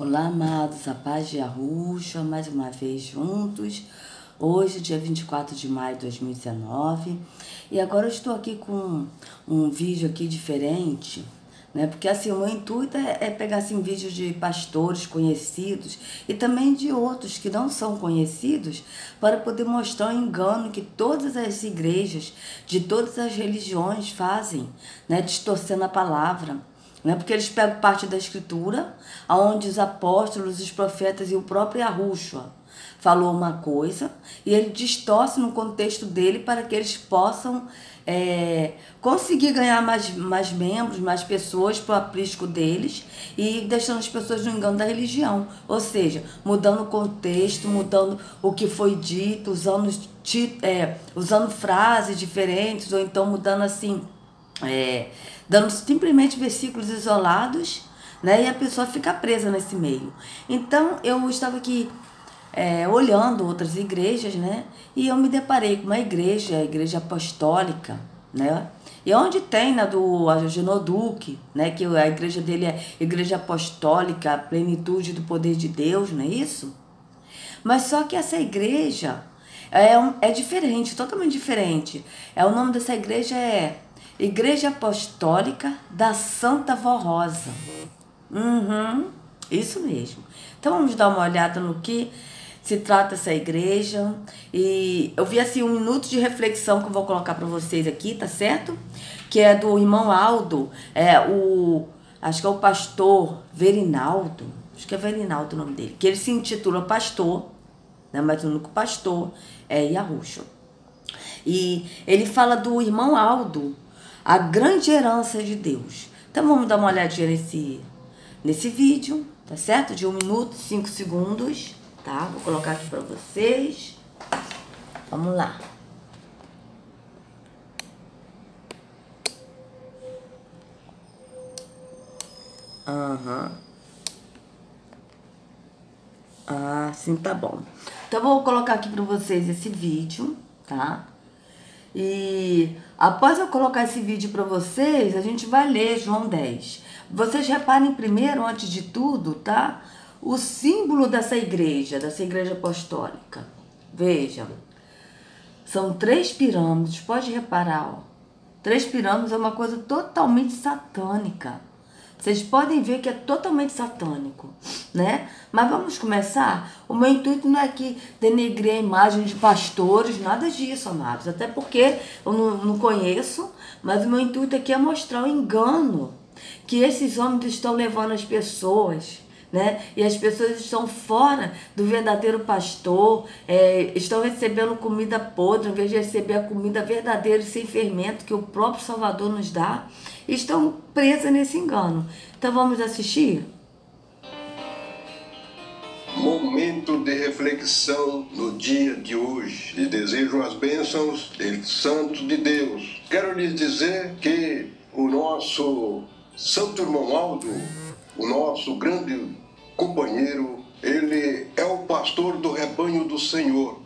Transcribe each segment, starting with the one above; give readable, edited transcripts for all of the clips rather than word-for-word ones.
Olá, amados, a paz de Yahushua, mais uma vez juntos. Hoje, dia 24 de maio de 2019. E agora eu estou aqui com um vídeo aqui diferente, né? Porque assim, o meu intuito é pegar assim, vídeos de pastores conhecidos e também de outros que não são conhecidos, para poder mostrar o engano que todas as igrejas, de todas as religiões fazem, né? Distorcendo a palavra. Né? Porque eles pegam parte da escritura, onde os apóstolos, os profetas e o próprio Yahushua falou uma coisa, e ele distorce no contexto dele para que eles possam conseguir ganhar mais membros, mais pessoas para o aprisco deles, e deixando as pessoas no engano da religião. Ou seja, mudando o contexto, mudando o que foi dito, usando frases diferentes, ou então mudando assim... dando simplesmente versículos isolados, né? E a pessoa fica presa nesse meio. Então, eu estava aqui olhando outras igrejas, né? E eu me deparei com uma igreja, a igreja apostólica, né? E onde tem, né, do Agenoduque, né? Que a igreja dele é igreja apostólica, a plenitude do poder de Deus, não é isso? Mas só que essa igreja é diferente, totalmente diferente. O nome dessa igreja é Igreja Apostólica da Santa Vó Rosa. Isso mesmo. Então vamos dar uma olhada no que se trata essa igreja. E eu vi assim um minuto de reflexão que eu vou colocar para vocês aqui, tá certo? Que é do irmão Aldo, acho que é o pastor Verinaldo, acho que é Verinaldo o nome dele, que ele se intitula pastor, né? Mas o único pastor é Yahushua. E ele fala do irmão Aldo, a grande herança de Deus. Então vamos dar uma olhadinha nesse vídeo, tá certo? De 1 minuto, 5 segundos, tá? Vou colocar aqui para vocês. Vamos lá. Sim, tá bom. Então eu vou colocar aqui para vocês esse vídeo, tá? E após eu colocar esse vídeo para vocês, a gente vai ler João 10. Vocês reparem primeiro, antes de tudo, tá? O símbolo dessa igreja apostólica. Vejam, são 3 pirâmides, pode reparar, ó. 3 pirâmides é uma coisa totalmente satânica. Vocês podem ver que é totalmente satânico, né? Mas vamos começar? O meu intuito não é que denegrir a imagem de pastores, nada disso, amados. Até porque eu não conheço, mas o meu intuito aqui é mostrar o engano que esses homens estão levando as pessoas, né? E as pessoas estão fora do verdadeiro pastor, estão recebendo comida podre, em vez de receber a comida verdadeira e sem fermento que o próprio Salvador nos dá, estão presas nesse engano. Então vamos assistir? Momento de reflexão no dia de hoje. Lhe desejo as bênçãos do Santo de Deus. Quero lhes dizer que o nosso Santo Irmão Aldo, o nosso grande companheiro, ele é o pastor do rebanho do Senhor,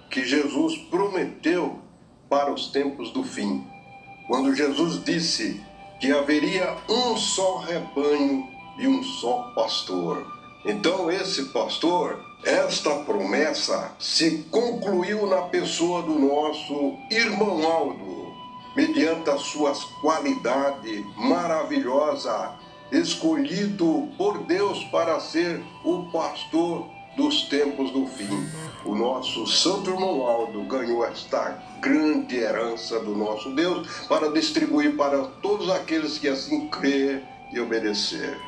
que Jesus prometeu para os tempos do fim. Quando Jesus disse que haveria um só rebanho e um só pastor. Então esse pastor, esta promessa se concluiu na pessoa do nosso irmão Aldo, mediante as suas qualidades maravilhosas, escolhido por Deus para ser o pastor dos tempos do fim. O nosso Santo Irmão Aldo ganhou esta grande herança do nosso Deus para distribuir para todos aqueles que assim crer e obedecer.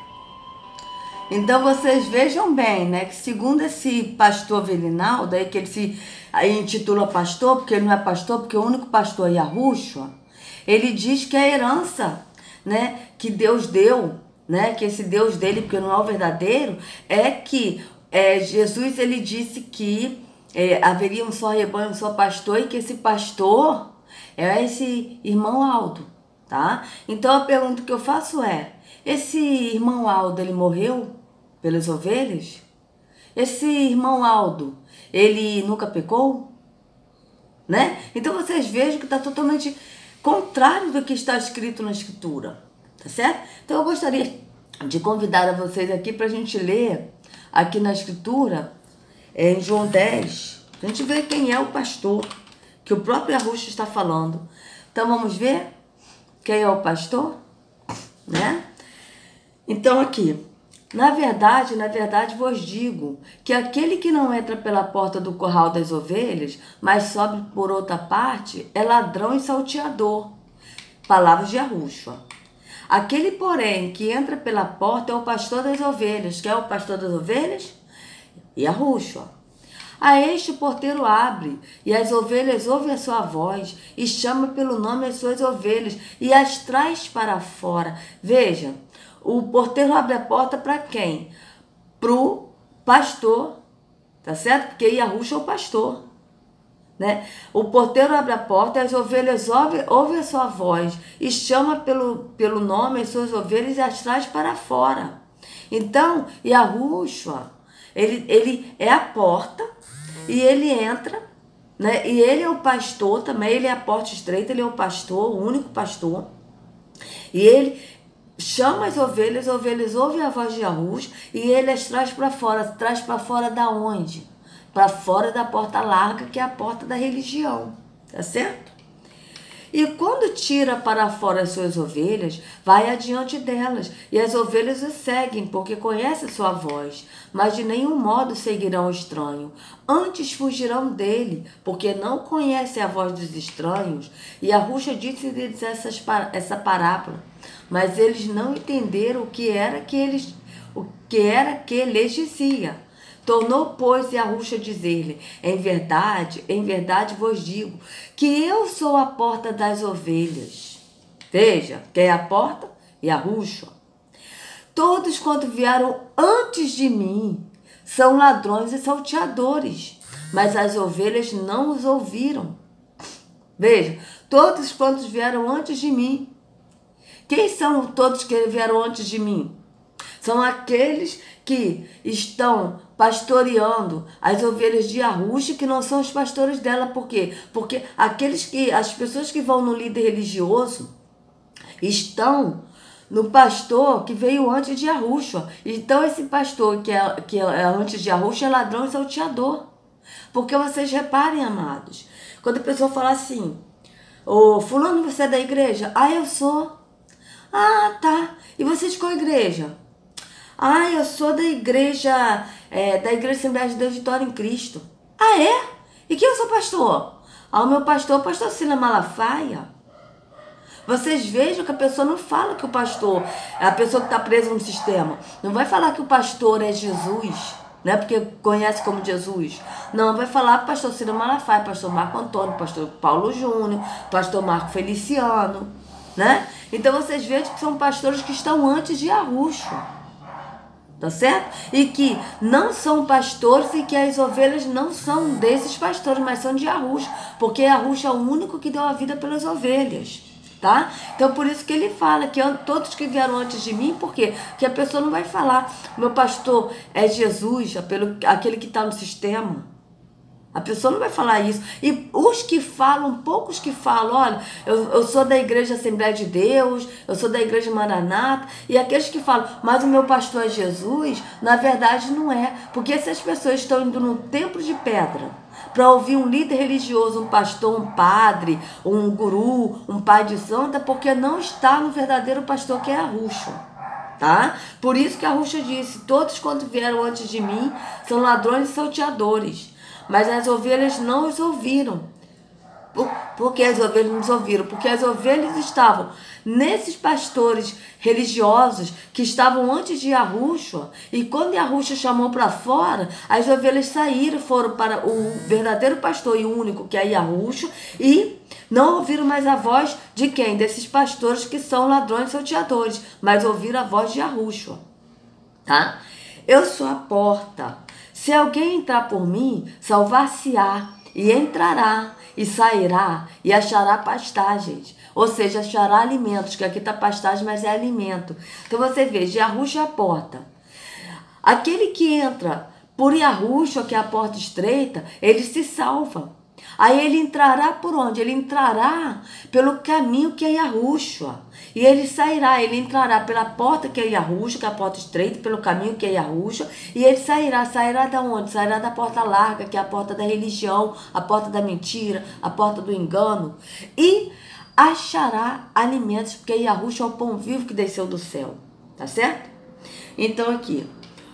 Então vocês vejam bem, né, que segundo esse pastor Verinaldo, que ele se intitula pastor, porque ele não é pastor, porque o único pastor é Yahushua, ele diz que a herança, né, que Deus deu, né, que esse Deus dele, porque não é o verdadeiro, é que Jesus, ele disse que haveria um só rebanho, um só pastor, e que esse pastor é esse irmão Aldo, tá? Então a pergunta que eu faço é, esse irmão Aldo, ele morreu pelas ovelhas? Esse irmão Aldo, ele nunca pecou? Né? Então vocês vejam que está totalmente contrário do que está escrito na escritura, tá certo? Então eu gostaria de convidar a vocês aqui para a gente ler aqui na Escritura, em João 10, a gente vê quem é o pastor, que o próprio Yahushua está falando. Então vamos ver quem é o pastor, né? Então aqui, na verdade vos digo que aquele que não entra pela porta do curral das ovelhas, mas sobe por outra parte, é ladrão e salteador. Palavras de Yahushua. Aquele, porém, que entra pela porta é o pastor das ovelhas. Quem é o pastor das ovelhas? Yahushua. A este o porteiro abre, e as ovelhas ouvem a sua voz, e chama pelo nome as suas ovelhas, e as traz para fora. Veja, o porteiro abre a porta para quem? Pro pastor, tá certo? Porque Yahushua é o pastor, né? O porteiro abre a porta, as ovelhas ouvem a sua voz, e chama pelo nome as suas ovelhas, e as traz para fora. Então, Yahushua, ele é a porta, e ele entra, né? E ele é o pastor também, ele é a porta estreita, ele é o pastor, o único pastor. E ele chama as ovelhas ouvem a voz de Yahushua, e ele as traz para fora. Traz para fora da onde? Para fora da porta larga, que é a porta da religião, tá certo? E quando tira para fora as suas ovelhas, vai adiante delas, e as ovelhas o seguem, porque conhecem a sua voz, mas de nenhum modo seguirão o estranho. Antes fugirão dele, porque não conhecem a voz dos estranhos. E Yahushua disse-lhes essa parábola, mas eles não entenderam o que era que lhes dizia. Tornou, pois, Yahushua a dizer-lhe: em verdade vos digo, que eu sou a porta das ovelhas. Veja, quem é a porta? Yahushua. Todos quanto vieram antes de mim são ladrões e salteadores, mas as ovelhas não os ouviram. Veja, todos quantos vieram antes de mim. Quem são todos que vieram antes de mim? São aqueles que estão pastoreando as ovelhas de Yahushua, que não são os pastores dela. Por quê? Porque as pessoas que vão no líder religioso estão no pastor que veio antes de Yahushua. Então esse pastor que é antes de Yahushua é ladrão e salteador. Porque vocês reparem, amados, quando a pessoa fala assim: ô, fulano, você é da igreja? Ah, eu sou. Ah, tá. E você de qual igreja? Ah, eu sou da igreja Assembleia de Deus Vitória em Cristo. Ah, é? E quem é o seu pastor? Ah, o meu pastor é o pastor Sila Malafaia. Vocês vejam que a pessoa não fala que o pastor é a pessoa que está presa no sistema. Não vai falar que o pastor é Jesus, né? Porque conhece como Jesus. Não, vai falar pastor Sila Malafaia, pastor Marco Antônio, pastor Paulo Júnior, pastor Marco Feliciano, né? Então vocês vejam que são pastores que estão antes de Yahushua. Tá certo? E que não são pastores, e que as ovelhas não são desses pastores, mas são de Yahushua, porque Yahushua é o único que deu a vida pelas ovelhas, tá? Então por isso que ele fala que todos que vieram antes de mim. Por quê? Porque a pessoa não vai falar: meu pastor é Jesus, aquele que está no sistema. A pessoa não vai falar isso. E os que falam, poucos que falam: olha, eu sou da igreja Assembleia de Deus, eu sou da igreja Maranata. E aqueles que falam: mas o meu pastor é Jesus, na verdade não é. Porque se as pessoas estão indo num templo de pedra para ouvir um líder religioso, um pastor, um padre, um guru, um pai de santo, é porque não está no verdadeiro pastor, que é Yahushua. Tá? Por isso que Yahushua disse: todos quanto vieram antes de mim são ladrões e salteadores, mas as ovelhas não os ouviram. Por que as ovelhas não os ouviram? Porque as ovelhas estavam nesses pastores religiosos que estavam antes de Yahushua. E quando Yahushua chamou para fora, as ovelhas saíram, foram para o verdadeiro pastor e único, que é Yahushua, e não ouviram mais a voz de quem? Desses pastores que são ladrões e salteadores, mas ouviram a voz de Yahushua. Tá? Eu sou a porta. Se alguém entrar por mim, salvar-se-á, e entrará, e sairá, e achará pastagens. Ou seja, achará alimentos, que aqui está pastagem, mas é alimento. Então você vê, Yahushua é a porta. Aquele que entra por Yahushua, que é a porta estreita, ele se salva. Aí ele entrará por onde? Ele entrará pelo caminho que é Yahushua. E ele sairá, ele entrará pela porta que é Yahushua, que é a porta estreita, pelo caminho que é Yahushua. E ele sairá da onde? Sairá da porta larga, que é a porta da religião, a porta da mentira, a porta do engano. E achará alimentos, porque Yahushua é o pão vivo que desceu do céu. Tá certo? Então aqui,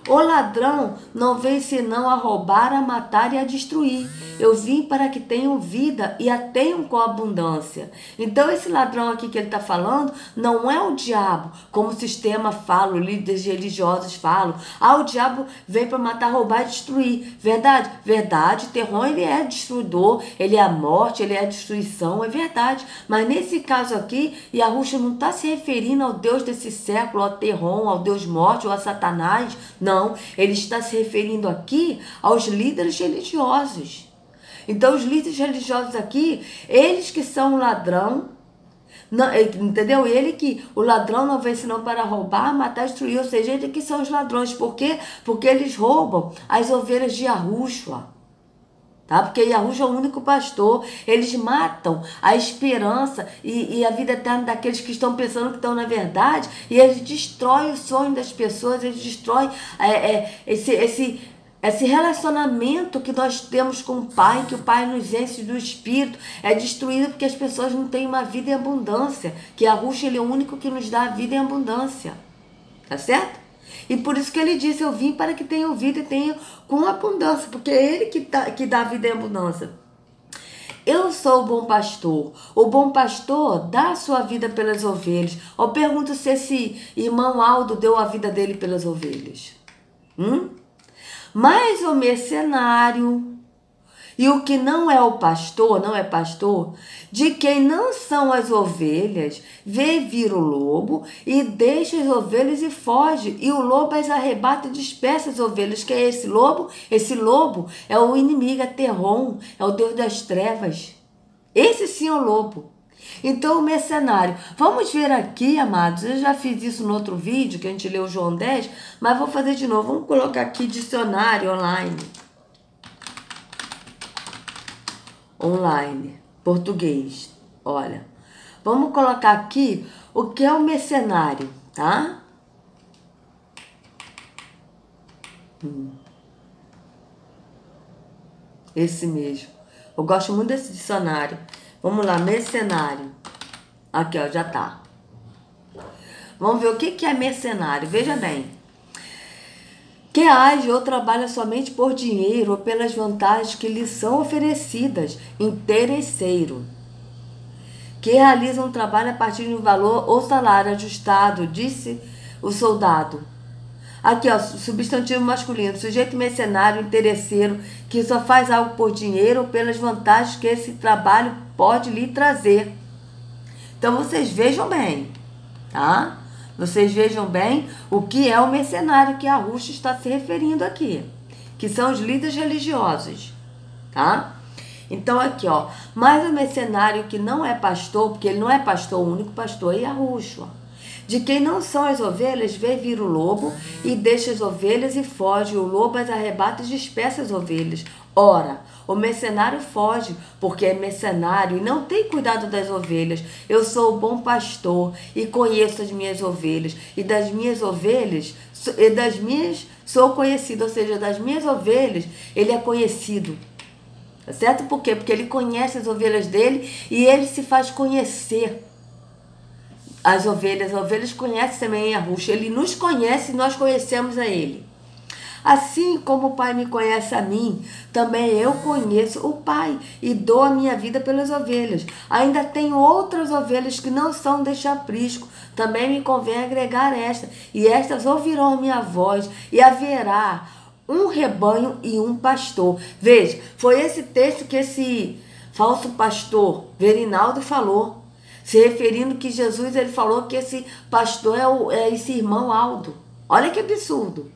o ladrão não vem senão a roubar, a matar e a destruir. Eu vim para que tenham vida e a tenham com abundância. Então esse ladrão aqui que ele está falando não é o diabo, como o sistema fala, os líderes religiosos falam. O diabo vem para matar, roubar e destruir. Verdade? Verdade. O terror, ele é destruidor, ele é a morte, ele é a destruição, é verdade. Mas nesse caso aqui, Yahushua não está se referindo ao Deus desse século, ao terror, ao Deus morte ou a Satanás. Não, ele está se referindo aqui aos líderes religiosos. Então, os líderes religiosos aqui, eles que são o ladrão, não, entendeu? Ele que o ladrão não vem senão para roubar, matar, destruir, ou seja, eles que são os ladrões. Por quê? Porque eles roubam as ovelhas de Yahushua. Tá? Porque Yahushua é o único pastor. Eles matam a esperança e a vida eterna daqueles que estão pensando que estão na verdade, e eles destroem o sonho das pessoas, eles destroem esse relacionamento que nós temos com o Pai, que o Pai nos enche do Espírito, é destruído porque as pessoas não têm uma vida em abundância, que Yahushua, ele é o único que nos dá a vida em abundância. Tá certo? E por isso que ele disse, eu vim para que tenham vida e tenham com abundância, porque é ele que dá a vida em abundância. Eu sou o bom pastor. O bom pastor dá a sua vida pelas ovelhas. Eu pergunto se esse irmão Aldo deu a vida dele pelas ovelhas. Mas o mercenário e o que não é o pastor, não é pastor, de quem não são as ovelhas, vê vir o lobo e deixa as ovelhas e foge. E o lobo as arrebata e dispersa as ovelhas. Que é esse lobo? Esse lobo é o inimigo, é Terron, é o Deus das trevas. Esse sim é o lobo. Então, o mercenário. Vamos ver aqui, amados. Eu já fiz isso no outro vídeo, que a gente leu João 10, mas vou fazer de novo. Vamos colocar aqui dicionário online. Online. Português. Olha. Vamos colocar aqui o que é o mercenário, tá? Esse mesmo. Eu gosto muito desse dicionário. Vamos lá, mercenário. Aqui, ó, já tá. Vamos ver o que é mercenário. Veja bem. Que age ou trabalha somente por dinheiro ou pelas vantagens que lhe são oferecidas. Interesseiro. Que realiza um trabalho a partir de um valor ou salário ajustado, disse o soldado. Aqui, ó, substantivo masculino, sujeito mercenário, interesseiro, que só faz algo por dinheiro ou pelas vantagens que esse trabalho pode lhe trazer. Então, vocês vejam bem, tá? Vocês vejam bem o que é o mercenário que Yahushua está se referindo aqui, que são os líderes religiosos, tá? Então, aqui, ó, mas o mercenário que não é pastor, porque ele não é pastor, o único pastor é Yahushua. De quem não são as ovelhas, vê vir o lobo e deixa as ovelhas e foge. O lobo as arrebata e dispersa as ovelhas. Ora, o mercenário foge, porque é mercenário e não tem cuidado das ovelhas. Eu sou o bom pastor e conheço as minhas ovelhas. E das minhas ovelhas, sou conhecido. Ou seja, das minhas ovelhas, ele é conhecido. Tá certo? Por quê? Porque ele conhece as ovelhas dele e ele se faz conhecer. As ovelhas conhecem também Yahushua. Ele nos conhece e nós conhecemos a ele. Assim como o Pai me conhece a mim, também eu conheço o Pai e dou a minha vida pelas ovelhas. Ainda tenho outras ovelhas que não são deste aprisco. Também me convém agregar esta. E estas ouvirão a minha voz e haverá um rebanho e um pastor. Veja, foi esse texto que esse falso pastor Verinaldo falou. Se referindo que ele falou que esse pastor é esse irmão Aldo. Olha que absurdo.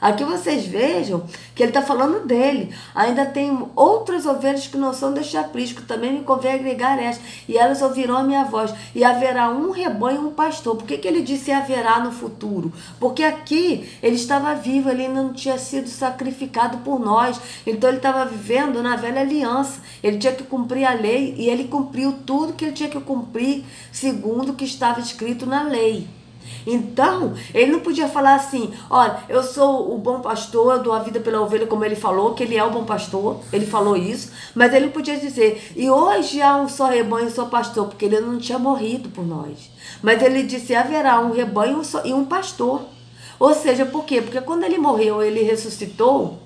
Aqui vocês vejam que ele está falando dele. Ainda tem outras ovelhas que não são deste aprisco, também me convém agregar estas, e elas ouvirão a minha voz, e haverá um rebanho e um pastor. Por que ele disse haverá no futuro? Porque aqui ele estava vivo, ele ainda não tinha sido sacrificado por nós, então ele estava vivendo na velha aliança, ele tinha que cumprir a lei, e ele cumpriu tudo que ele tinha que cumprir, segundo o que estava escrito na lei. Então, ele não podia falar assim, olha, eu sou o bom pastor, eu dou a vida pela ovelha, como ele falou, que ele é o bom pastor, ele falou isso, mas ele não podia dizer, e hoje há um só rebanho e um só pastor, porque ele não tinha morrido por nós. Mas ele disse, haverá um rebanho e um pastor. Ou seja, por quê? Porque quando ele morreu, ele ressuscitou.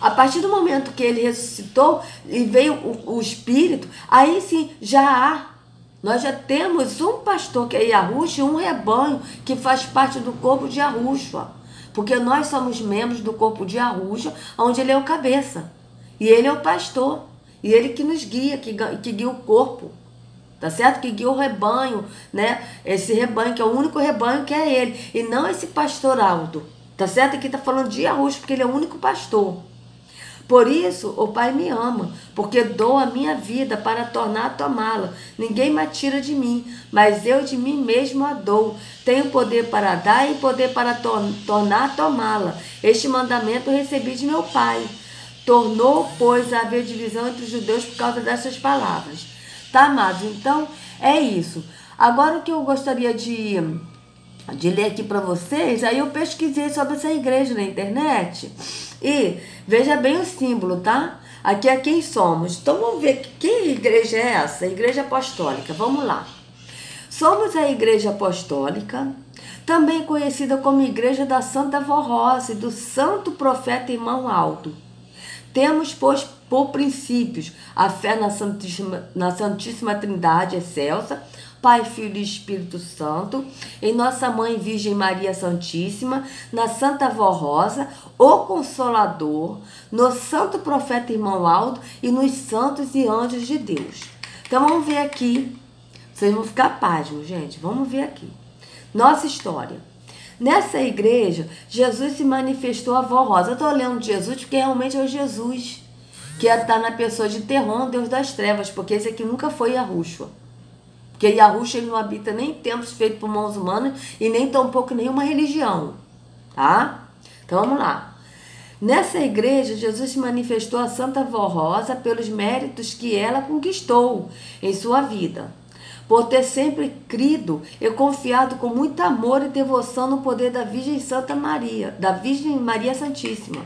A partir do momento que ele ressuscitou e veio o Espírito, aí sim, nós já temos um pastor que é Yahushua e um rebanho que faz parte do corpo de Yahushua. Porque nós somos membros do corpo de Yahushua, onde ele é o cabeça. E ele é o pastor. E ele que nos guia, que guia o corpo. Tá certo? Que guia o rebanho, né? Esse rebanho, que é o único rebanho que é ele. E não esse pastor alto. Tá certo? Aqui tá falando de Yahushua, porque ele é o único pastor. Por isso, o Pai me ama, porque dou a minha vida para tornar a tomá-la. Ninguém me tira de mim, mas eu de mim mesmo a dou. Tenho poder para dar e poder para tornar a tomá-la. Este mandamento recebi de meu Pai. Tornou, pois, a haver divisão entre os judeus por causa dessas palavras. Tá, amados? Então, é isso. Agora, o que eu gostaria de ler aqui para vocês, aí eu pesquisei sobre essa igreja na internet e veja bem o símbolo, tá? Aqui é quem somos. Então vamos ver que igreja é essa? A Igreja Apostólica. Vamos lá. Somos a Igreja Apostólica, também conhecida como Igreja da Santa Vó Rosa e do Santo Profeta Irmão Aldo. Temos, pois, por princípios, a fé na Santíssima Trindade excelsa, Pai, Filho e Espírito Santo, em Nossa Mãe Virgem Maria Santíssima, na Santa Vó Rosa, o Consolador, no Santo Profeta Irmão Aldo e nos santos e anjos de Deus. Então vamos ver aqui, vocês vão ficar pasmos, gente, vamos ver aqui. Nossa história. Nessa igreja, Jesus se manifestou à Vó Rosa. Eu estou lendo de Jesus porque realmente é o Jesus que está na pessoa de Terron, Deus das Trevas, porque esse aqui nunca foi Yahushua. Porque Yahushua ele não habita nem templos feitos por mãos humanas e nem tampouco nenhuma religião, tá? Então vamos lá. Nessa igreja, Jesus se manifestou a Santa Vó Rosa pelos méritos que ela conquistou em sua vida. Por ter sempre crido e confiado com muito amor e devoção no poder da Virgem Santa Maria, da Virgem Maria Santíssima.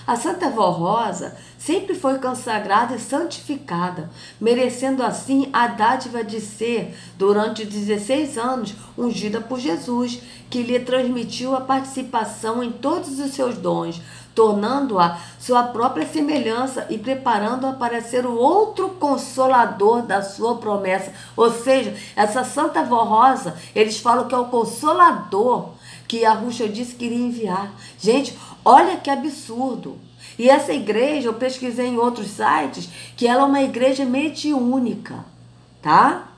A Santa Vó Rosa sempre foi consagrada e santificada, merecendo assim a dádiva de ser, durante 16 anos, ungida por Jesus, que lhe transmitiu a participação em todos os seus dons, tornando-a sua própria semelhança e preparando-a para ser o outro consolador da sua promessa. Ou seja, essa Santa Vó Rosa, eles falam que é o consolador que Yahushua disse que iria enviar. Gente, olha que absurdo. E essa igreja, eu pesquisei em outros sites, que ela é uma igreja mediúnica, tá?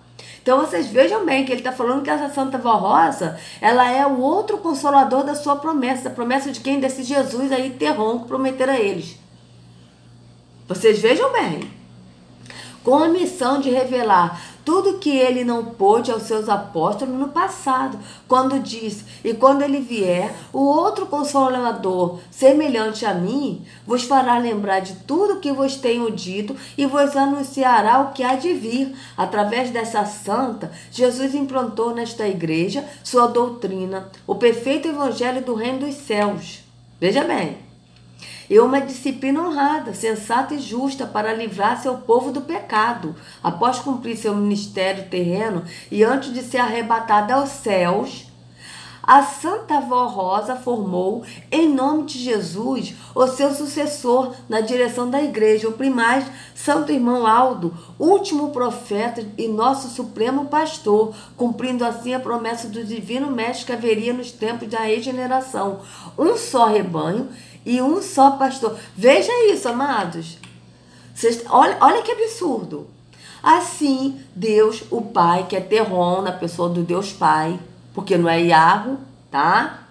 Então vocês vejam bem que ele está falando que essa Santa Vó Rosa, ela é o outro consolador da sua promessa. A promessa de quem? Desse Jesus aí, Terron, que prometeram a eles. Vocês vejam bem. Com a missão de revelar tudo que ele não pôde aos seus apóstolos no passado, quando disse, e quando ele vier, o outro Consolador, semelhante a mim, vos fará lembrar de tudo que vos tenho dito e vos anunciará o que há de vir. Através dessa santa, Jesus implantou nesta igreja sua doutrina, o perfeito evangelho do reino dos céus. Veja bem. E uma disciplina honrada, sensata e justa para livrar seu povo do pecado. Após cumprir seu ministério terreno e antes de ser arrebatada aos céus, a Santa Vó Rosa formou, em nome de Jesus, o seu sucessor na direção da igreja, o primaz Santo Irmão Aldo, último profeta e nosso supremo pastor, cumprindo assim a promessa do divino mestre que haveria nos tempos da regeneração. Um só rebanho e um só pastor. Veja isso, amados. Olha que absurdo. Assim, Deus, o Pai, que é Terron, na pessoa do Deus Pai, porque não é Yahu, tá?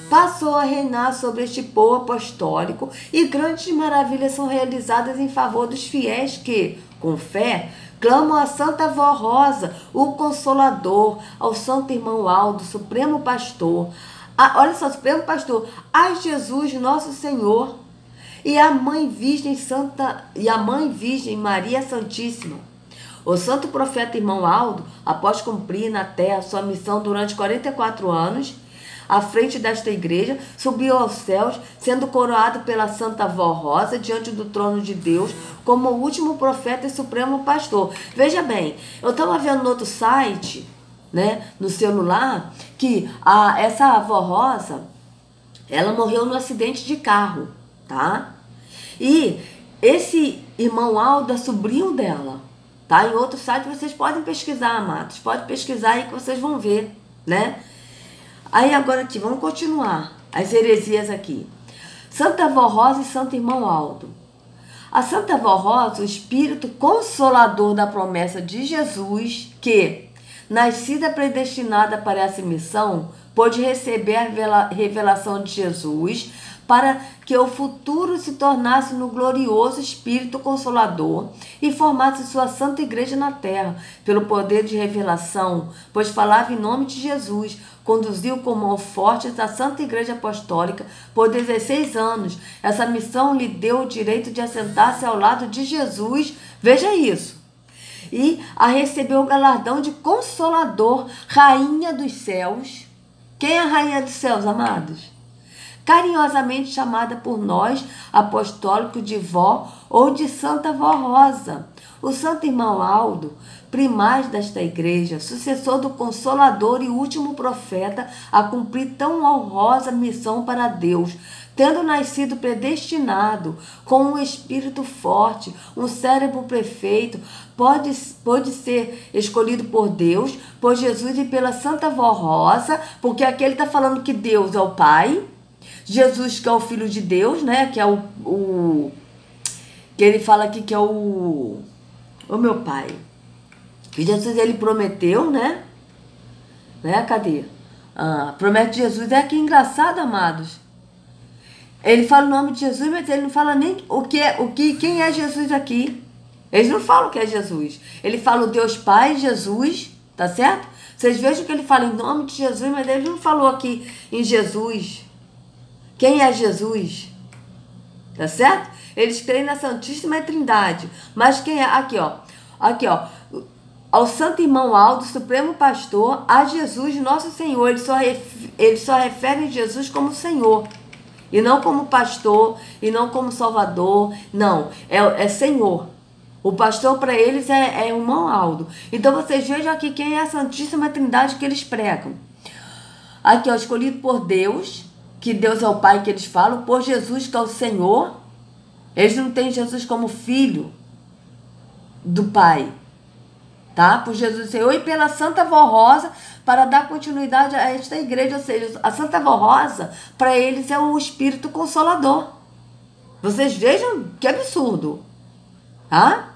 passou a reinar sobre este povo apostólico e grandes maravilhas são realizadas em favor dos fiéis que, com fé, clamam a Santa Vó Rosa, o Consolador, ao Santo Irmão Aldo, Supremo Pastor, olha só, Supremo Pastor, a Jesus Nosso Senhor e a Mãe Virgem Santa e a Mãe Virgem Maria Santíssima. O santo profeta Irmão Aldo, após cumprir na terra sua missão durante 44 anos, à frente desta igreja, subiu aos céus, sendo coroado pela Santa Vó Rosa diante do trono de Deus, como o último profeta e supremo pastor. Veja bem, eu estava vendo no outro site, né, no celular, que essa Vó Rosa, ela morreu no acidente de carro, tá? E esse Irmão Aldo é sobrinho dela, tá? Em outro site vocês podem pesquisar, amados, pode pesquisar aí que vocês vão ver, né? Aí agora aqui, vamos continuar as heresias aqui. Santa Vó Rosa e Santo Irmão Aldo. A Santa Vó Rosa, o espírito consolador da promessa de Jesus, que, nascida predestinada para essa missão, pôde receber a revelação de Jesus para que o futuro se tornasse no glorioso Espírito Consolador e formasse sua santa igreja na terra, pelo poder de revelação, pois falava em nome de Jesus, conduziu com mão forte a Santa Igreja Apostólica por 16 anos. Essa missão lhe deu o direito de assentar-se ao lado de Jesus, veja isso, e a recebeu o galardão de Consolador, Rainha dos Céus. Quem é a Rainha dos Céus, amados? Carinhosamente chamada por nós, apostólico de Vó ou de Santa Vó Rosa. O Santo Irmão Aldo, primaz desta igreja, sucessor do Consolador e último profeta a cumprir tão honrosa missão para Deus, tendo nascido predestinado, com um espírito forte, um cérebro perfeito, pode ser escolhido por Deus, por Jesus e pela Santa Vó Rosa, porque aqui ele está falando que Deus é o Pai, Jesus que é o Filho de Deus, né? Que é que ele fala aqui que é o meu Pai. Que Jesus ele prometeu, né? Cadê? Promete Jesus. É que engraçado, amados. Ele fala o nome de Jesus, mas ele não fala nem quem é Jesus aqui. Eles não falam que é Jesus. Ele fala o Deus Pai, Jesus, tá certo? Vocês vejam que ele fala em nome de Jesus, mas ele não falou aqui em Jesus. Quem é Jesus? Tá certo? Eles creem na Santíssima Trindade. Mas quem é? Aqui, ó. Ao Santo Irmão Aldo, Supremo Pastor, a Jesus, Nosso Senhor. Ele só refere Jesus como Senhor. E não como pastor, e não como Salvador. Não, é Senhor. O pastor para eles é o Irmão Aldo. Então vocês vejam aqui quem é a Santíssima Trindade que eles pregam. Aqui, ó, escolhido por Deus, que Deus é o Pai que eles falam, por Jesus que é o Senhor. Eles não têm Jesus como filho do Pai, tá? Por Jesus Senhor e pela Santa Vó Rosa, para dar continuidade a esta igreja. Ou seja, a Santa Vó Rosa, para eles é o Espírito Consolador. Vocês vejam que absurdo, tá?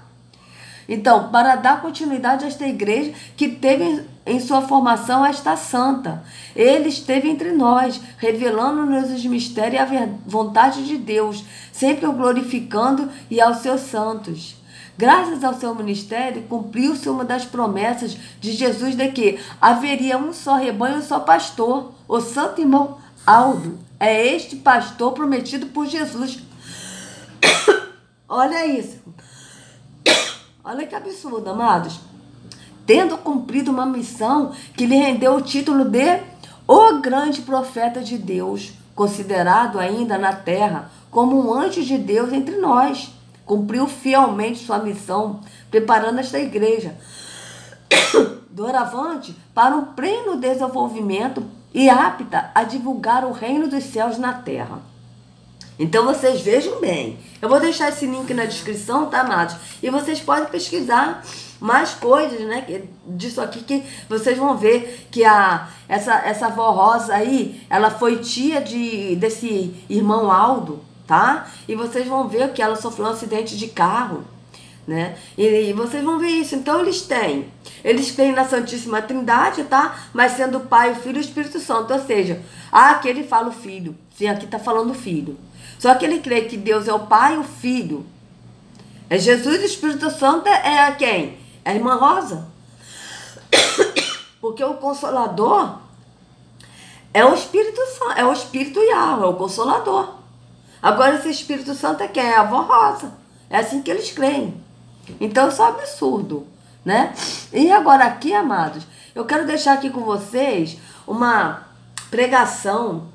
Então, para dar continuidade a esta igreja que teve em sua formação esta santa, ele esteve entre nós, revelando-nos os mistérios e a vontade de Deus, sempre o glorificando e aos seus santos. Graças ao seu ministério, cumpriu-se uma das promessas de Jesus de que haveria um só rebanho e um só pastor. O Santo Irmão Aldo é este pastor prometido por Jesus. Olha isso. Olha que absurdo, amados. Tendo cumprido uma missão que lhe rendeu o título de o grande profeta de Deus, considerado ainda na terra como um anjo de Deus entre nós. Cumpriu fielmente sua missão, preparando esta igreja doravante para um pleno desenvolvimento e apta a divulgar o reino dos céus na terra. Então vocês vejam bem. Eu vou deixar esse link na descrição, tá, amados? E vocês podem pesquisar mais coisas, né, disso aqui, que vocês vão ver que essa Vó Rosa aí, ela foi tia desse Irmão Aldo, tá? E vocês vão ver que ela sofreu um acidente de carro, né? E vocês vão ver isso. Então eles creem na Santíssima Trindade, tá? Mas sendo o Pai, o Filho e o Espírito Santo. Ou seja, aqui ele fala o Filho. Sim, aqui tá falando o Filho. Só que ele crê que Deus é o Pai e o Filho. É Jesus e o Espírito Santo é quem? É a irmã Rosa. Porque o Consolador é o Espírito Santo, é o Espírito Yahweh, é o Consolador. Agora esse Espírito Santo é quem? É a avó Rosa. É assim que eles creem. Então isso é um absurdo, né? E agora aqui, amados, eu quero deixar aqui com vocês uma pregação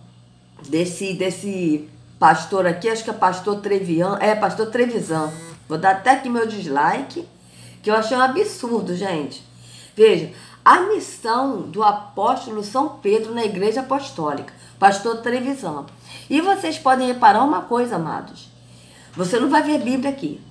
desse pastor aqui, acho que é pastor Trevian, pastor Trevisan. Vou dar até aqui meu dislike, que eu achei um absurdo, gente. Veja, a missão do apóstolo São Pedro na Igreja Apostólica, pastor Trevisan. E vocês podem reparar uma coisa, amados. Você não vai ver Bíblia aqui,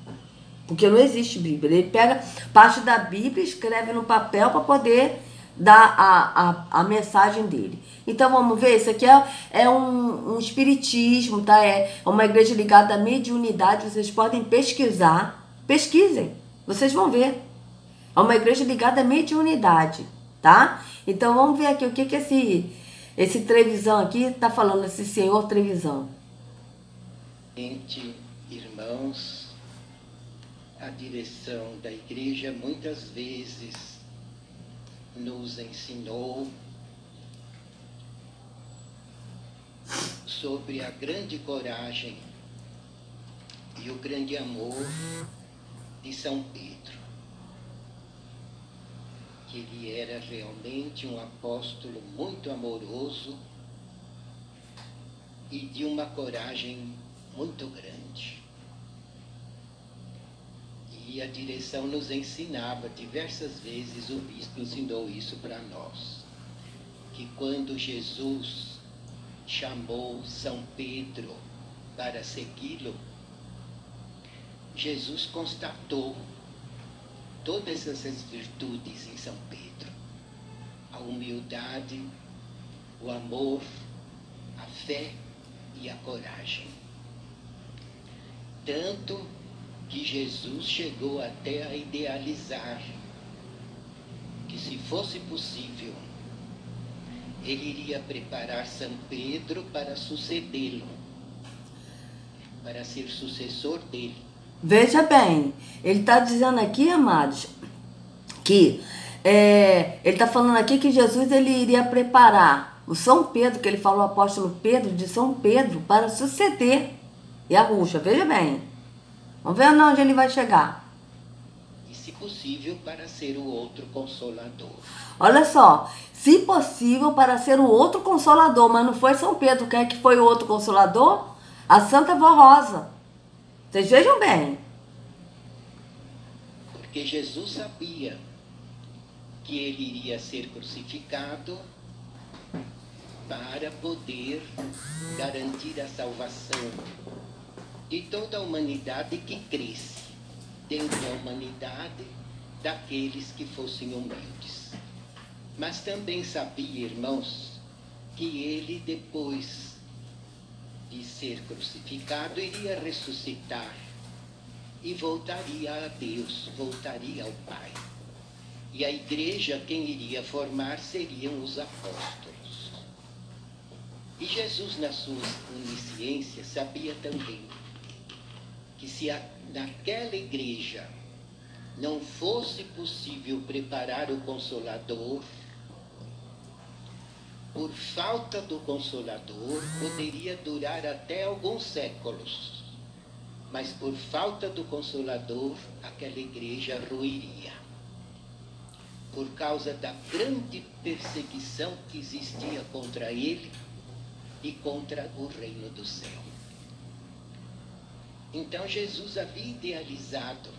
porque não existe Bíblia. Ele pega parte da Bíblia e escreve no papel para poder dar a mensagem dele. Então vamos ver, isso aqui é um espiritismo, tá? É uma igreja ligada à mediunidade, vocês podem pesquisar. Pesquisem, vocês vão ver. É uma igreja ligada à mediunidade, tá? Então vamos ver aqui o que esse Trevisan aqui está falando, esse senhor Trevisan. Gente, irmãos, a direção da igreja muitas vezes nos ensinou sobre a grande coragem e o grande amor de São Pedro, que ele era realmente um apóstolo muito amoroso e de uma coragem muito grande. E a direção nos ensinava, diversas vezes o bispo ensinou isso para nós, que quando Jesus chamou São Pedro para segui-lo, Jesus constatou todas essas virtudes em São Pedro: a humildade, o amor, a fé e a coragem. Tanto que Jesus chegou até a idealizar que, se fosse possível, ele iria preparar São Pedro para sucedê-lo, para ser sucessor dele. Veja bem, ele está dizendo aqui, amados, que ele está falando aqui que Jesus ele iria preparar o São Pedro, que ele falou, o apóstolo Pedro, de São Pedro, para suceder Yahusha. Veja bem, vamos ver onde ele vai chegar. E, se possível, para ser o outro Consolador. Olha só, se possível, para ser o outro Consolador, mas não foi São Pedro. Quem é que foi o outro Consolador? A Santa Vó Rosa. Vocês vejam bem. Porque Jesus sabia que ele iria ser crucificado para poder garantir a salvação de toda a humanidade que cresce, dentro da humanidade, daqueles que fossem humildes. Mas também sabia, irmãos, que ele, depois de ser crucificado, iria ressuscitar e voltaria a Deus, voltaria ao Pai. E a igreja, quem iria formar, seriam os apóstolos. E Jesus, na sua onisciência, sabia também que, se naquela igreja não fosse possível preparar o Consolador, por falta do Consolador, poderia durar até alguns séculos. Mas por falta do Consolador, aquela igreja ruiria. Por causa da grande perseguição que existia contra ele e contra o reino do céu. Então Jesus havia idealizado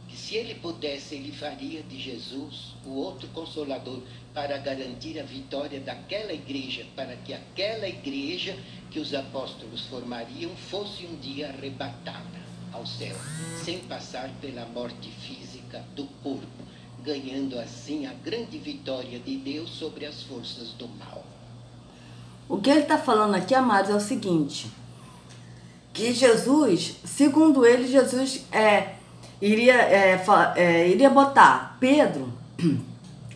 que, se ele pudesse, ele faria de Jesus o outro Consolador, para garantir a vitória daquela igreja, para que aquela igreja que os apóstolos formariam fosse um dia arrebatada ao céu, sem passar pela morte física do corpo, ganhando assim a grande vitória de Deus sobre as forças do mal. O que ele está falando aqui, amados, é o seguinte, que Jesus, segundo ele, Jesus iria botar Pedro,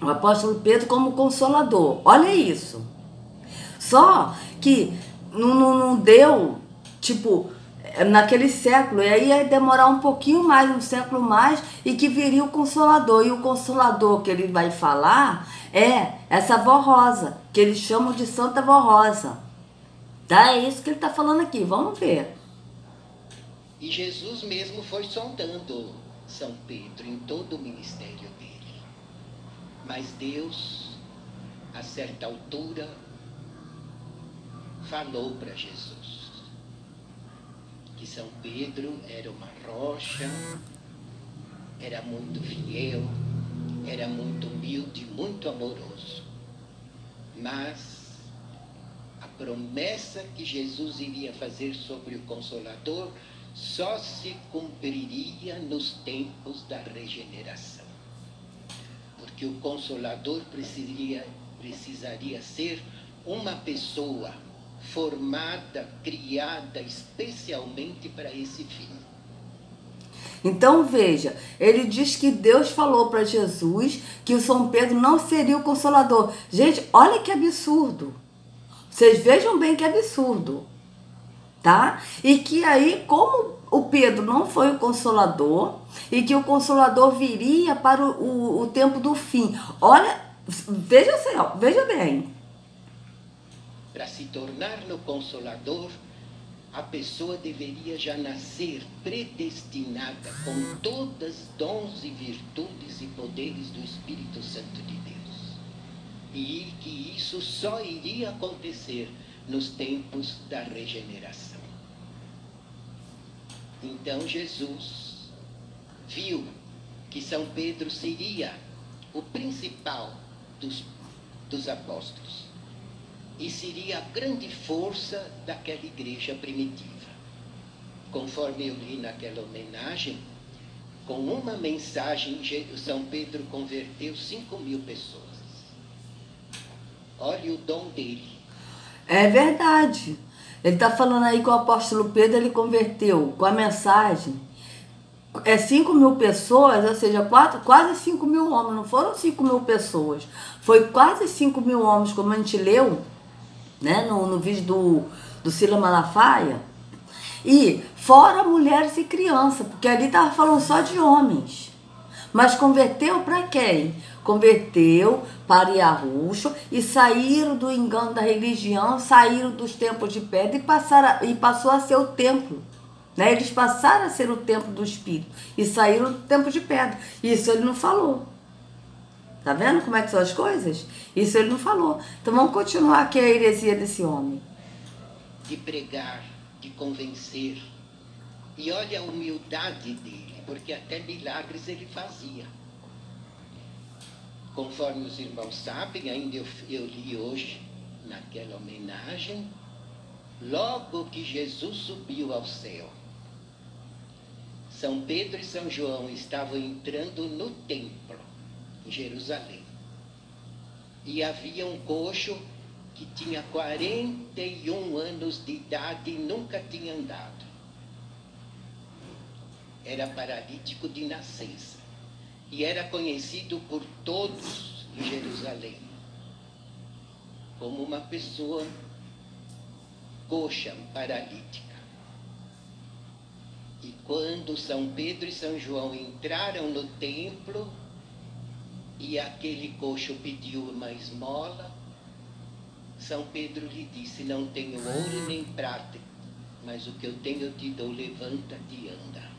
o apóstolo Pedro, como consolador. Olha isso. Só que não deu, tipo, naquele século, e aí ia demorar um pouquinho mais, um século mais, e que viria o Consolador. E o Consolador que ele vai falar é essa Vó Rosa, que eles chamam de Santa Vó Rosa. Tá? É isso que ele está falando aqui, vamos ver. E Jesus mesmo foi sondando São Pedro em todo o ministério dele. Mas Deus, a certa altura, falou para Jesus que São Pedro era uma rocha, era muito fiel, era muito humilde, muito amoroso. Mas a promessa que Jesus iria fazer sobre o Consolador só se cumpriria nos tempos da regeneração. Porque o Consolador precisaria ser uma pessoa formada, criada especialmente para esse fim. Então veja, ele diz que Deus falou para Jesus que o São Pedro não seria o Consolador. Gente, olha que absurdo. Vocês vejam bem que absurdo, tá? E que aí, como o Pedro não foi o Consolador, e que o Consolador viria para o tempo do fim. Olha, veja bem. Para se tornar no Consolador, a pessoa deveria já nascer predestinada com todas as dons e virtudes e poderes do Espírito Santo de Deus. E que isso só iria acontecer nos tempos da regeneração. Então Jesus viu que São Pedro seria o principal dos apóstolos. E seria a grande força daquela igreja primitiva. Conforme eu li naquela homenagem, com uma mensagem, São Pedro converteu 5.000 pessoas. Olha o dom dele. É verdade. Ele está falando aí que o apóstolo Pedro, ele converteu com a mensagem 5.000 pessoas, ou seja, quase 5.000 homens. Não foram 5.000 pessoas. Foi quase 5.000 homens, como a gente leu, né, no vídeo do Silas Malafaia, e fora mulheres e crianças, porque ali estava falando só de homens. Mas converteu para quem? Converteu para Yahusha e saíram do engano da religião, saíram dos templos de pedra e passou a ser o templo. Né? Eles passaram a ser o templo do Espírito e saíram do templo de pedra. Isso ele não falou. Tá vendo como é que são as coisas? Isso ele não falou. Então vamos continuar aqui a heresia desse homem. De pregar, de convencer. E olha a humildade dele, porque até milagres ele fazia. Conforme os irmãos sabem, ainda eu li hoje, naquela homenagem, logo que Jesus subiu ao céu, São Pedro e São João estavam entrando no templo, em Jerusalém. E havia um coxo que tinha 41 anos de idade e nunca tinha andado. Era paralítico de nascença. E era conhecido por todos em Jerusalém como uma pessoa coxa, paralítica. E quando São Pedro e São João entraram no templo e aquele coxo pediu uma esmola, São Pedro lhe disse: não tenho ouro nem prata, mas o que eu tenho eu te dou, levanta-te e anda.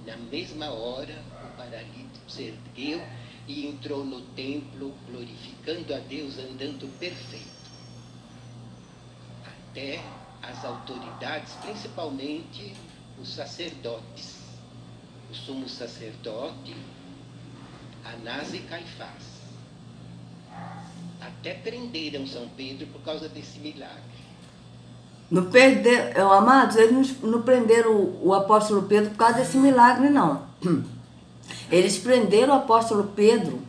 Na mesma hora, o paralítico se ergueu e entrou no templo, glorificando a Deus, andando perfeito. Até as autoridades, principalmente os sacerdotes, o sumo sacerdote, Anás e Caifás, até prenderam São Pedro por causa desse milagre. Não perderam, amados, eles não prenderam o apóstolo Pedro por causa desse milagre, não. Eles prenderam o apóstolo Pedro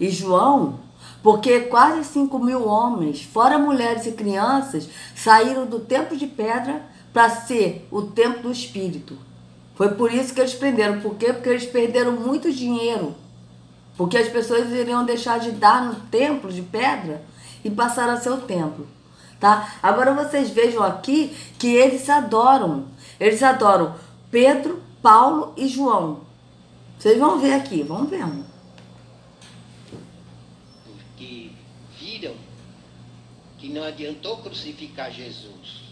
e João porque quase 5.000 homens, fora mulheres e crianças, saíram do templo de pedra para ser o templo do Espírito. Foi por isso que eles prenderam. Por quê? Porque eles perderam muito dinheiro. Porque as pessoas iriam deixar de dar no templo de pedra e passaram a ser o templo. Tá? Agora vocês vejam aqui que eles adoram. Eles adoram Pedro, Paulo e João. Vocês vão ver aqui, vão vendo. Porque viram que não adiantou crucificar Jesus,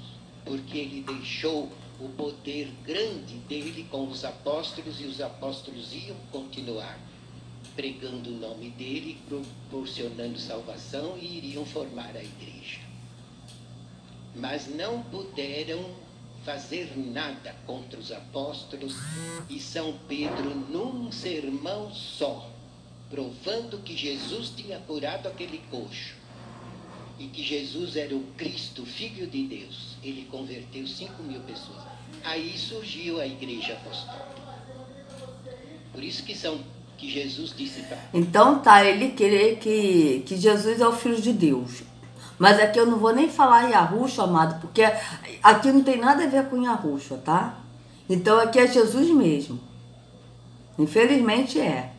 porque ele deixou o poder grande dele com os apóstolos, e os apóstolos iam continuar pregando o nome dele, proporcionando salvação, e iriam formar a igreja. Mas não puderam fazer nada contra os apóstolos, e São Pedro, num sermão só, provando que Jesus tinha curado aquele coxo e que Jesus era o Cristo, Filho de Deus, ele converteu 5.000 pessoas. Aí surgiu a Igreja Apostólica. Por isso que Jesus disse para... Então tá, ele querer que Jesus é o Filho de Deus. Mas aqui eu não vou nem falar Yahushua, amado, porque aqui não tem nada a ver com Yahushua, tá? Então aqui é Jesus mesmo. Infelizmente é.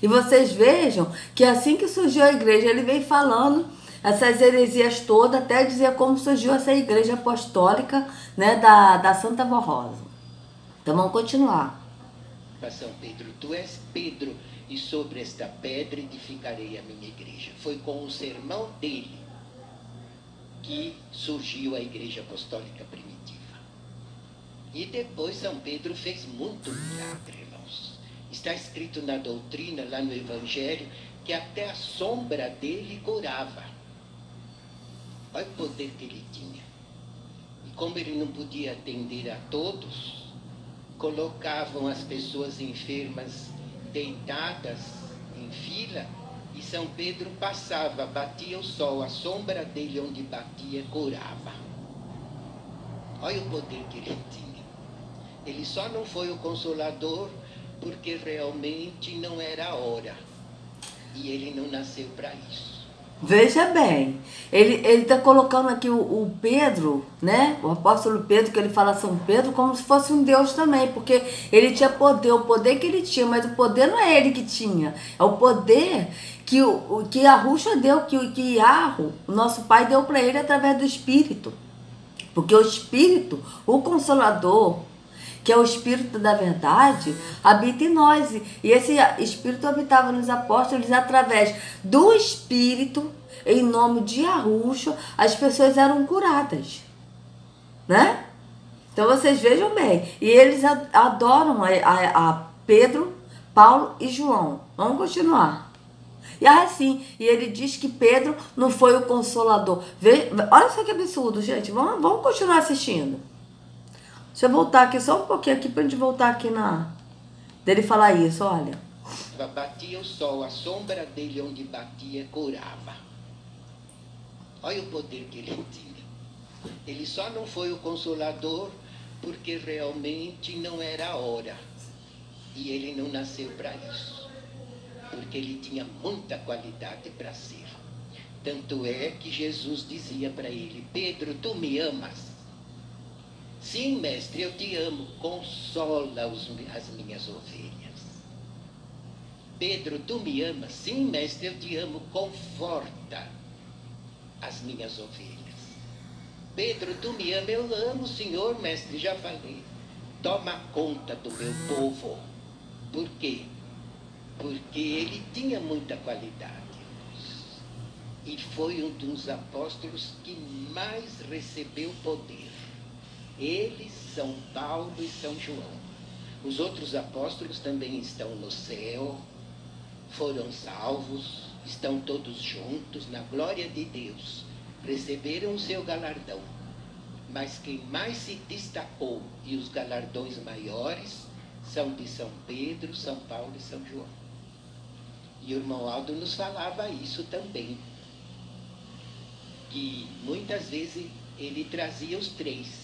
E vocês vejam que assim que surgiu a igreja, ele vem falando essas heresias todas, até dizer como surgiu essa igreja apostólica, né, da Santa Vó Rosa. Então vamos continuar. São Pedro, tu és Pedro, e sobre esta pedra edificarei a minha igreja. Foi com o sermão dele que surgiu a igreja apostólica primitiva. E depois São Pedro fez muito milagre, irmãos. Está escrito na doutrina, lá no Evangelho, que até a sombra dele curava. Olha o poder que ele tinha. E como ele não podia atender a todos, colocavam as pessoas enfermas deitadas em fila, e São Pedro passava, batia o sol, a sombra dele onde batia curava. Olha o poder que ele tinha. Ele só não foi o Consolador porque realmente não era a hora. E ele não nasceu para isso. Veja bem, ele está colocando aqui o Pedro, né? O apóstolo Pedro, que ele fala São Pedro, como se fosse um Deus também, porque ele tinha poder, o poder que ele tinha, mas o poder não é ele que tinha, é o poder que Yahushua deu, que Yahu, o nosso Pai, deu para ele através do Espírito. Porque o Espírito, o Consolador, que é o Espírito da verdade, habita em nós. E esse Espírito habitava nos apóstolos, através do Espírito, em nome de Yahushua, as pessoas eram curadas. Né? Então vocês vejam bem. E eles adoram a Pedro, Paulo e João. Vamos continuar. E assim, e ele diz que Pedro não foi o Consolador. Olha só que absurdo, gente. Vamos continuar assistindo. Deixa eu voltar aqui só um pouquinho aqui pra gente voltar aqui dele falar isso, olha. Batia o sol, a sombra dele onde batia curava. Olha o poder que ele tinha. Ele só não foi o Consolador porque realmente não era a hora. E ele não nasceu para isso. Porque ele tinha muita qualidade para ser. Tanto é que Jesus dizia para ele: Pedro, tu me amas? Sim, mestre, eu te amo, consola as minhas ovelhas. Pedro, tu me amas? Sim, mestre, eu te amo, conforta as minhas ovelhas. Pedro, tu me amas? Eu amo o Senhor, mestre, já falei. Toma conta do meu povo. Por quê? Porque ele tinha muita qualidade. E foi um dos apóstolos que mais recebeu poder. Ele, São Paulo e São João. Os outros apóstolos também estão no céu, foram salvos, estão todos juntos na glória de Deus, receberam o seu galardão. Mas quem mais se destacou, e os galardões maiores, são de São Pedro, São Paulo e São João. E o irmão Aldo nos falava isso também, que muitas vezes ele trazia os três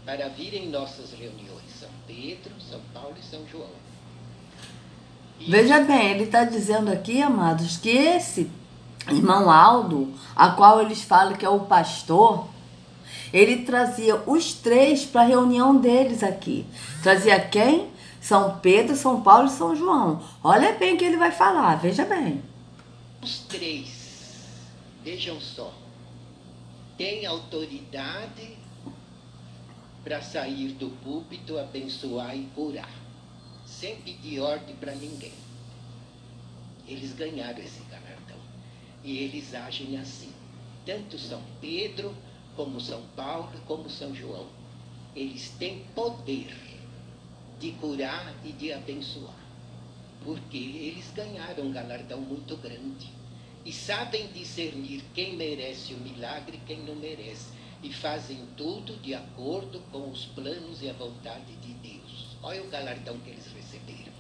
para vir em nossas reuniões, São Pedro, São Paulo e São João. Veja bem, ele está dizendo aqui, amados, que esse irmão Aldo, a qual eles falam que é o pastor, ele trazia os três para a reunião deles aqui. Trazia quem? São Pedro, São Paulo e São João. Olha bem o que ele vai falar, veja bem. Os três, vejam só, têm autoridade para sair do púlpito, abençoar e curar, sem pedir ordem para ninguém. Eles ganharam esse galardão e eles agem assim. Tanto São Pedro, como São Paulo, como São João. Eles têm poder de curar e de abençoar, porque eles ganharam um galardão muito grande e sabem discernir quem merece o milagre e quem não merece, e fazem tudo de acordo com os planos e a vontade de Deus. Olha o galardão que eles receberam.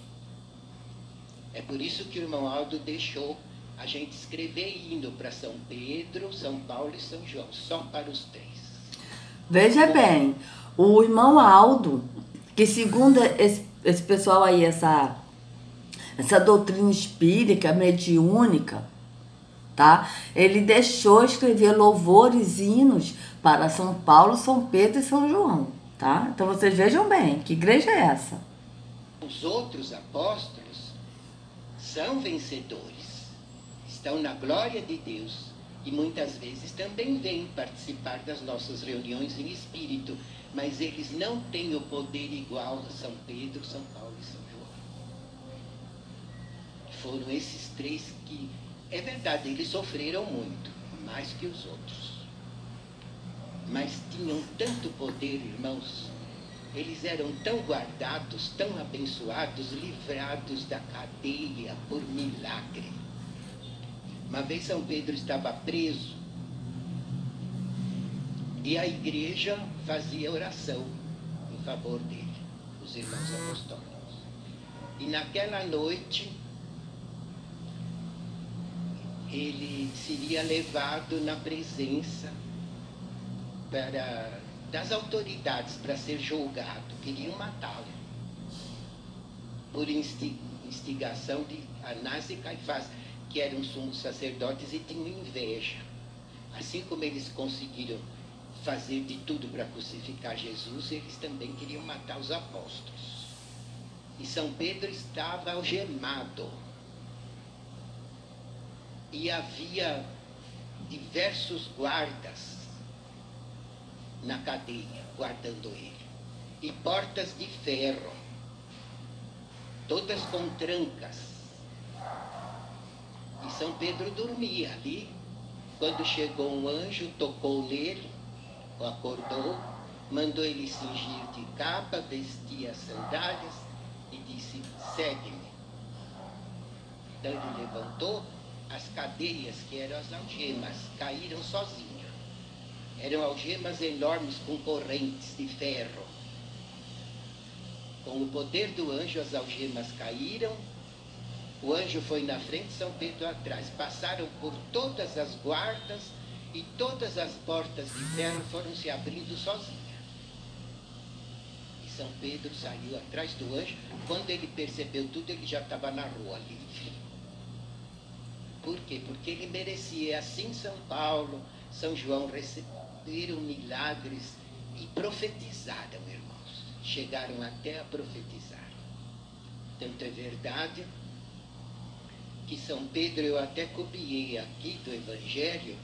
É por isso que o irmão Aldo deixou a gente escrever hino para São Pedro, São Paulo e São João, só para os três. Veja bem, o irmão Aldo, que segundo esse pessoal aí, essa doutrina espírita, mediúnica, tá? Ele deixou escrever louvores, hinos para São Paulo, São Pedro e São João, tá? Então vocês vejam bem, que igreja é essa? Os outros apóstolos são vencedores, estão na glória de Deus e muitas vezes também vêm participar das nossas reuniões em espírito, mas eles não têm o poder igual a São Pedro, São Paulo e São João. Foram esses três que, é verdade, eles sofreram muito, mais que os outros. Mas tinham tanto poder, irmãos. Eles eram tão guardados, tão abençoados, livrados da cadeia por milagre. Uma vez São Pedro estava preso e a igreja fazia oração em favor dele, os irmãos apostólicos. E naquela noite ele seria levado na presença das autoridades para ser julgado. Queriam matá-lo por instigação de Anás e Caifás, que eram sumos sacerdotes e tinham inveja. Assim como eles conseguiram fazer de tudo para crucificar Jesus, eles também queriam matar os apóstolos. E São Pedro estava algemado. E havia diversos guardas na cadeia, guardando ele. E portas de ferro, todas com trancas. E São Pedro dormia ali. Quando chegou um anjo, tocou nele, o acordou, mandou ele cingir de capa, vestir as sandálias e disse: segue-me. Então ele levantou, as cadeias, que eram as algemas, caíram sozinhas. Eram algemas enormes com correntes de ferro. Com o poder do anjo, as algemas caíram. O anjo foi na frente, São Pedro atrás. Passaram por todas as guardas e todas as portas de ferro foram se abrindo sozinhas. E São Pedro saiu atrás do anjo. Quando ele percebeu tudo, ele já estava na rua, livre. Por quê? Porque ele merecia. Assim São Paulo, São João receberam milagres e profetizaram, irmãos. Chegaram até a profetizar. Tanto é verdade que São Pedro, eu até copiei aqui do Evangelho,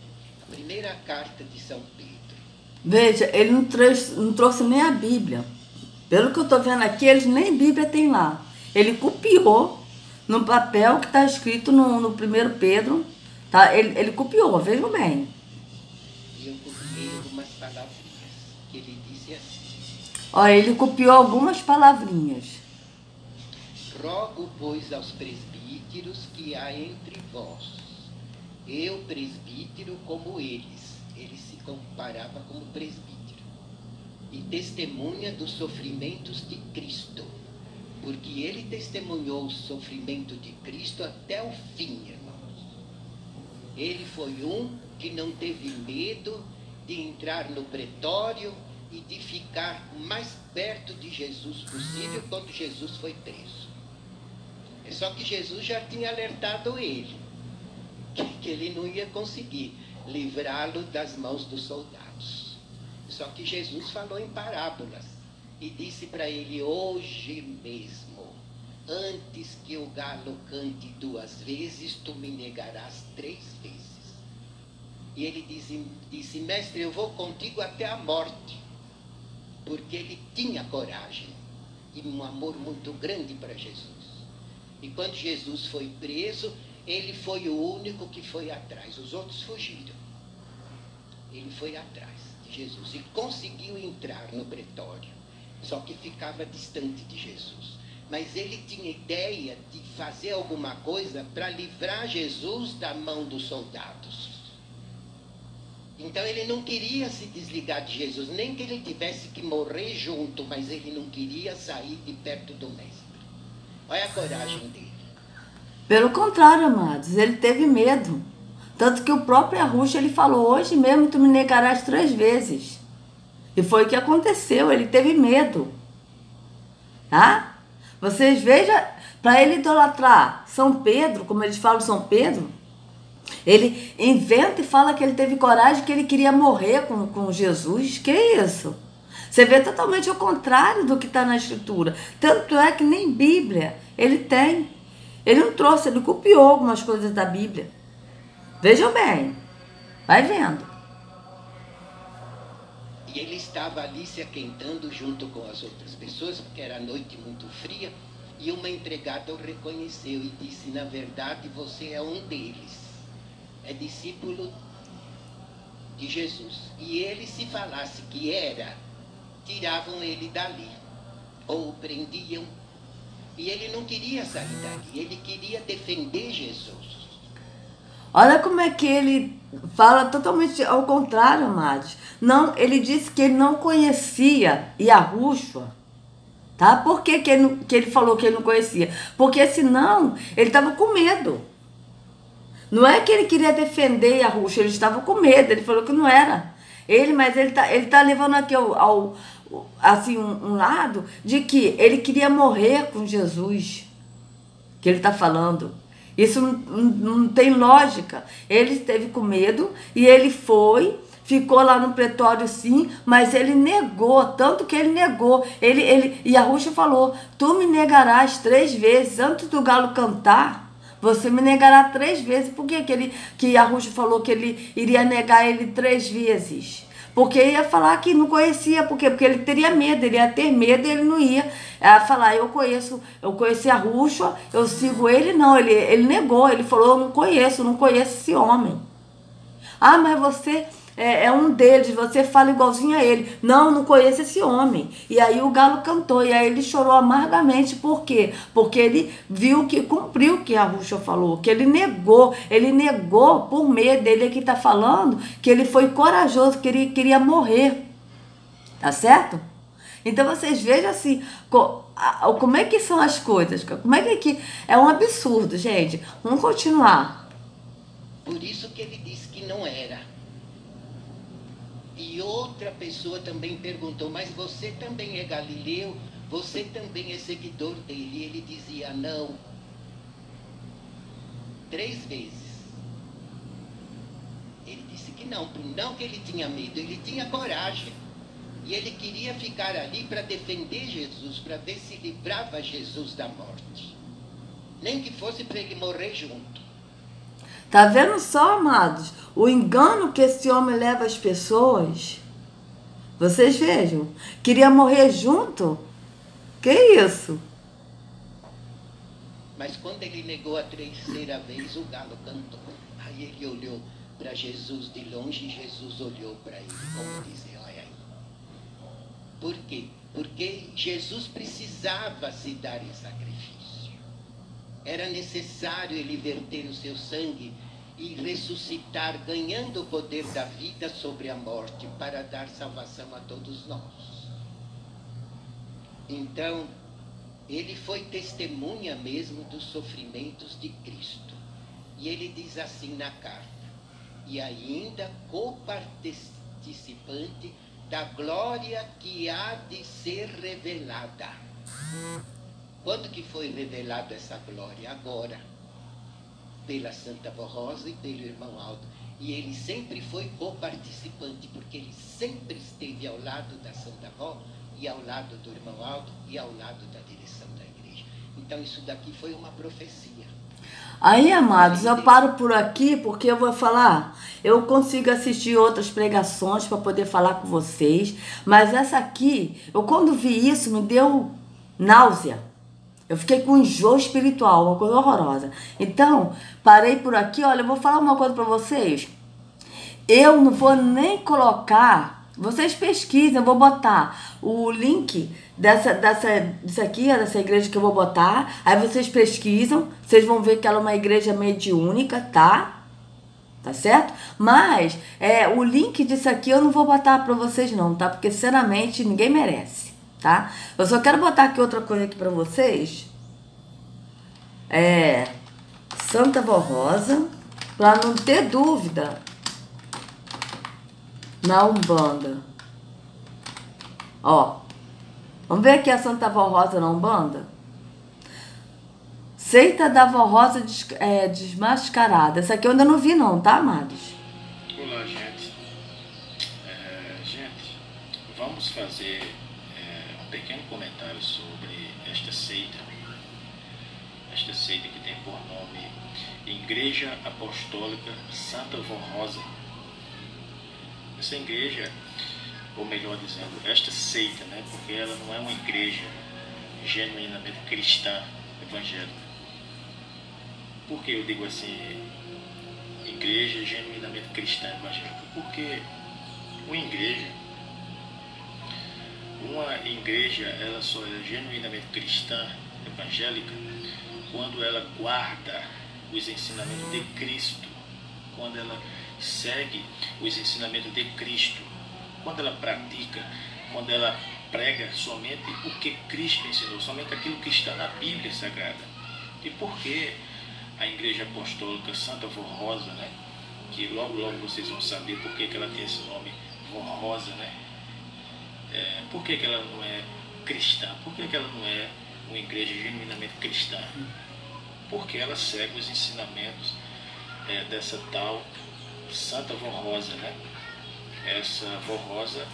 a primeira carta de São Pedro. Veja, ele não trouxe nem a Bíblia. Pelo que eu estou vendo aqui, eles nem Bíblia tem lá. Ele copiou no papel que está escrito no 1 Pedro. Tá? Ele copiou, vejam bem. E eu copiei algumas palavrinhas que ele disse assim. Olha, ele copiou algumas palavrinhas. Rogo, pois, aos presbíteros que há entre vós. Eu, presbítero, como eles. Ele se comparava como presbítero. E testemunha dos sofrimentos de Cristo. Porque ele testemunhou o sofrimento de Cristo até o fim, irmãos. Ele foi um que não teve medo de entrar no pretório e de ficar o mais perto de Jesus possível quando Jesus foi preso. É só que Jesus já tinha alertado ele, que ele não ia conseguir livrá-lo das mãos dos soldados. Os Só que Jesus falou em parábolas e disse para ele: hoje mesmo, antes que o galo cante 2 vezes, tu me negarás 3 vezes. E ele disse: mestre, eu vou contigo até a morte. Porque ele tinha coragem e um amor muito grande para Jesus. E quando Jesus foi preso, ele foi o único que foi atrás. Os outros fugiram. Ele foi atrás de Jesus e conseguiu entrar no pretório. Só que ficava distante de Jesus. Mas ele tinha ideia de fazer alguma coisa para livrar Jesus da mão dos soldados. Então ele não queria se desligar de Jesus, nem que ele tivesse que morrer junto, mas ele não queria sair de perto do mestre. Olha a coragem dele. Pelo contrário, amados, ele teve medo. Tanto que o próprio Arrucho, ele falou: hoje mesmo tu me negarás 3 vezes. E foi o que aconteceu, ele teve medo. Tá? Vocês vejam, para ele idolatrar São Pedro, como eles falam São Pedro, ele inventa e fala que ele teve coragem, que ele queria morrer com Jesus. Que isso? Você vê totalmente ao contrário do que está na Escritura. Tanto é que nem Bíblia ele tem. Ele não trouxe, ele copiou algumas coisas da Bíblia. Vejam bem. Vai vendo. E ele estava ali se aquentando junto com as outras pessoas, porque era noite muito fria, e uma empregada o reconheceu e disse: na verdade, você é um deles. É discípulo de Jesus. E ele, se falasse que era, tiravam ele dali, ou o prendiam. E ele não queria sair dali, ele queria defender Jesus. Olha como é que ele fala totalmente ao contrário, amados. Não, ele disse que ele não conhecia Yahushua. Tá? Por que ele falou que ele não conhecia? Porque senão ele estava com medo. Não é que ele queria defender Yahushua, ele estava com medo, ele falou que não era. Mas ele tá levando aqui assim, um lado de que ele queria morrer com Jesus, que ele está falando. Isso não tem lógica. Ele esteve com medo e ele ficou lá no pretório sim, mas ele negou, tanto que ele negou. E Yahushua falou: tu me negarás 3 vezes, antes do galo cantar, você me negará 3 vezes. Por que Yahushua falou que ele iria negar ele 3 vezes? Porque ia falar que não conhecia. Por quê? Porque ele teria medo, ele ia ter medo e ele não ia falar: eu conheci Yahushua, eu sigo ele. Não, ele negou, ele falou: eu não conheço esse homem. Ah, mas você é um deles, você fala igualzinho a ele. Não conheço esse homem. E aí o galo cantou, e aí ele chorou amargamente. Por quê? Porque ele viu que cumpriu o que Yahushua falou, que ele negou por medo. Ele aqui está falando que ele foi corajoso, que ele queria morrer. Tá certo? Então vocês vejam assim, como é que são as coisas, como é que é um absurdo, gente. Vamos continuar. Por isso que ele disse que não era. E outra pessoa também perguntou: mas você também é galileu? Você também é seguidor dele? E ele dizia: não. 3 vezes. Ele disse que não que ele tinha medo, ele tinha coragem. E ele queria ficar ali para defender Jesus, para ver se livrava Jesus da morte. Nem que fosse para ele morrer junto. Tá vendo só, amados? O engano que esse homem leva as pessoas. Vocês vejam. Queria morrer junto? Que isso? Mas quando ele negou a 3ª vez, o galo cantou. Aí ele olhou para Jesus de longe e Jesus olhou para ele, como dizer: olha aí. Por quê? Porque Jesus precisava se dar em sacrifício. Era necessário ele verter o seu sangue e ressuscitar, ganhando o poder da vida sobre a morte, para dar salvação a todos nós. Então, ele foi testemunha mesmo dos sofrimentos de Cristo. E ele diz assim na carta: e ainda coparticipante da glória que há de ser revelada. Quando que foi revelada essa glória? Agora, pela Santa Vó Rosa e pelo irmão Aldo. E ele sempre foi co-participante, porque ele sempre esteve ao lado da Santa Avó, e ao lado do irmão Aldo, e ao lado da direção da igreja. Então isso daqui foi uma profecia. Aí, amados, eu paro por aqui porque eu vou falar. Eu consigo assistir outras pregações para poder falar com vocês, mas essa aqui, eu quando vi isso, me deu náusea. Eu fiquei com enjoo espiritual, uma coisa horrorosa. Então, parei por aqui. Olha, eu vou falar uma coisa para vocês. Eu não vou nem colocar. Vocês pesquisem, eu vou botar o link disso aqui, dessa igreja que eu vou botar. Aí vocês pesquisam, vocês vão ver que ela é uma igreja mediúnica, tá? Tá certo? Mas o link disso aqui eu não vou botar pra vocês não, tá? Porque sinceramente ninguém merece, tá? Eu só quero botar aqui outra coisa aqui pra vocês. Santa Vó Rosa, pra não ter dúvida. Na Umbanda. Ó. Vamos ver aqui a Santa Vó Rosa na Umbanda? Seita da Vó Rosa desmascarada. Essa aqui eu ainda não vi não, tá, amados? Olá, gente. Gente, vamos fazer um pequeno comentário sobre esta seita. Esta seita que tem por nome Igreja Apostólica Santa Vó Rosa. Essa igreja, ou melhor dizendo, esta seita, né? Porque ela não é uma igreja genuinamente cristã evangélica. Por que eu digo assim, igreja genuinamente cristã evangélica? Porque uma igreja, ela só é genuinamente cristã evangélica quando ela guarda os ensinamentos de Cristo, quando ela segue os ensinamentos de Cristo, quando ela pratica, quando ela prega somente o que Cristo ensinou, somente aquilo que está na Bíblia Sagrada. E por que a Igreja Apostólica Santa Vó Rosa, né? Que logo vocês vão saber por que ela tem esse nome, Vó Rosa, né? Por que ela não é cristã? Por que ela não é uma igreja genuinamente cristã? Porque ela segue os ensinamentos dessa tal Santa Vó Rosa, né? Essa Vó Rosa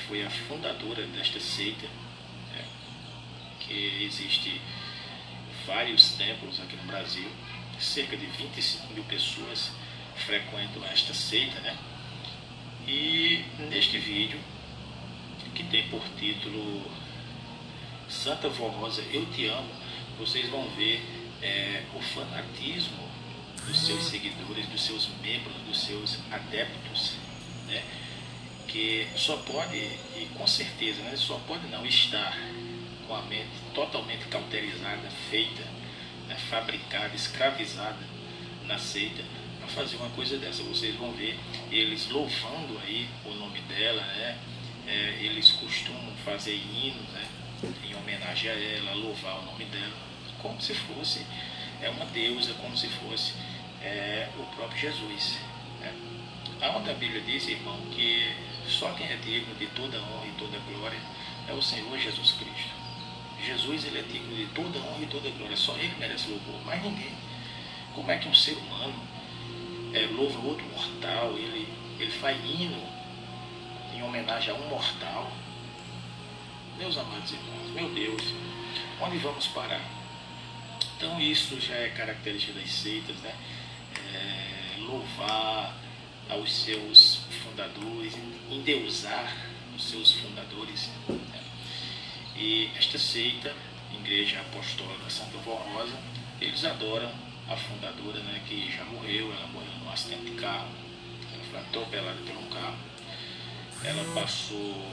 foi a fundadora desta seita, né? Que existe vários templos aqui no Brasil, cerca de 25 mil pessoas frequentam esta seita, né? E neste vídeo, que tem por título Santa Vó Rosa, eu te amo, vocês vão ver o fanatismo dos seus seguidores, dos seus membros, dos seus adeptos, né? Que só pode, e com certeza, né? Só pode não estar com a mente totalmente cauterizada, feita, né? Fabricada, escravizada na seita para fazer uma coisa dessa. Vocês vão ver eles louvando aí o nome dela, né? Eles costumam fazer hinos, né? Em homenagem a ela, louvar o nome dela, como se fosse uma deusa, como se fosse o próprio Jesus, né? Aonde a Bíblia diz, irmão, que só quem é digno de toda honra e toda glória é o Senhor Jesus Cristo. Jesus, ele é digno de toda honra e toda glória, só ele merece louvor, mais ninguém. Como é que um ser humano louva outro mortal, ele faz hino em homenagem a um mortal? Meus amados irmãos, meu Deus, onde vamos parar? Então isso já é característica das seitas, né? Louvar aos seus fundadores, endeusar os seus fundadores, né? E esta seita, Igreja Apostólica Santa Vó Rosa, eles adoram a fundadora, né, que já morreu. Ela morreu num acidente de carro, ela foi atropelada por um carro. Ela passou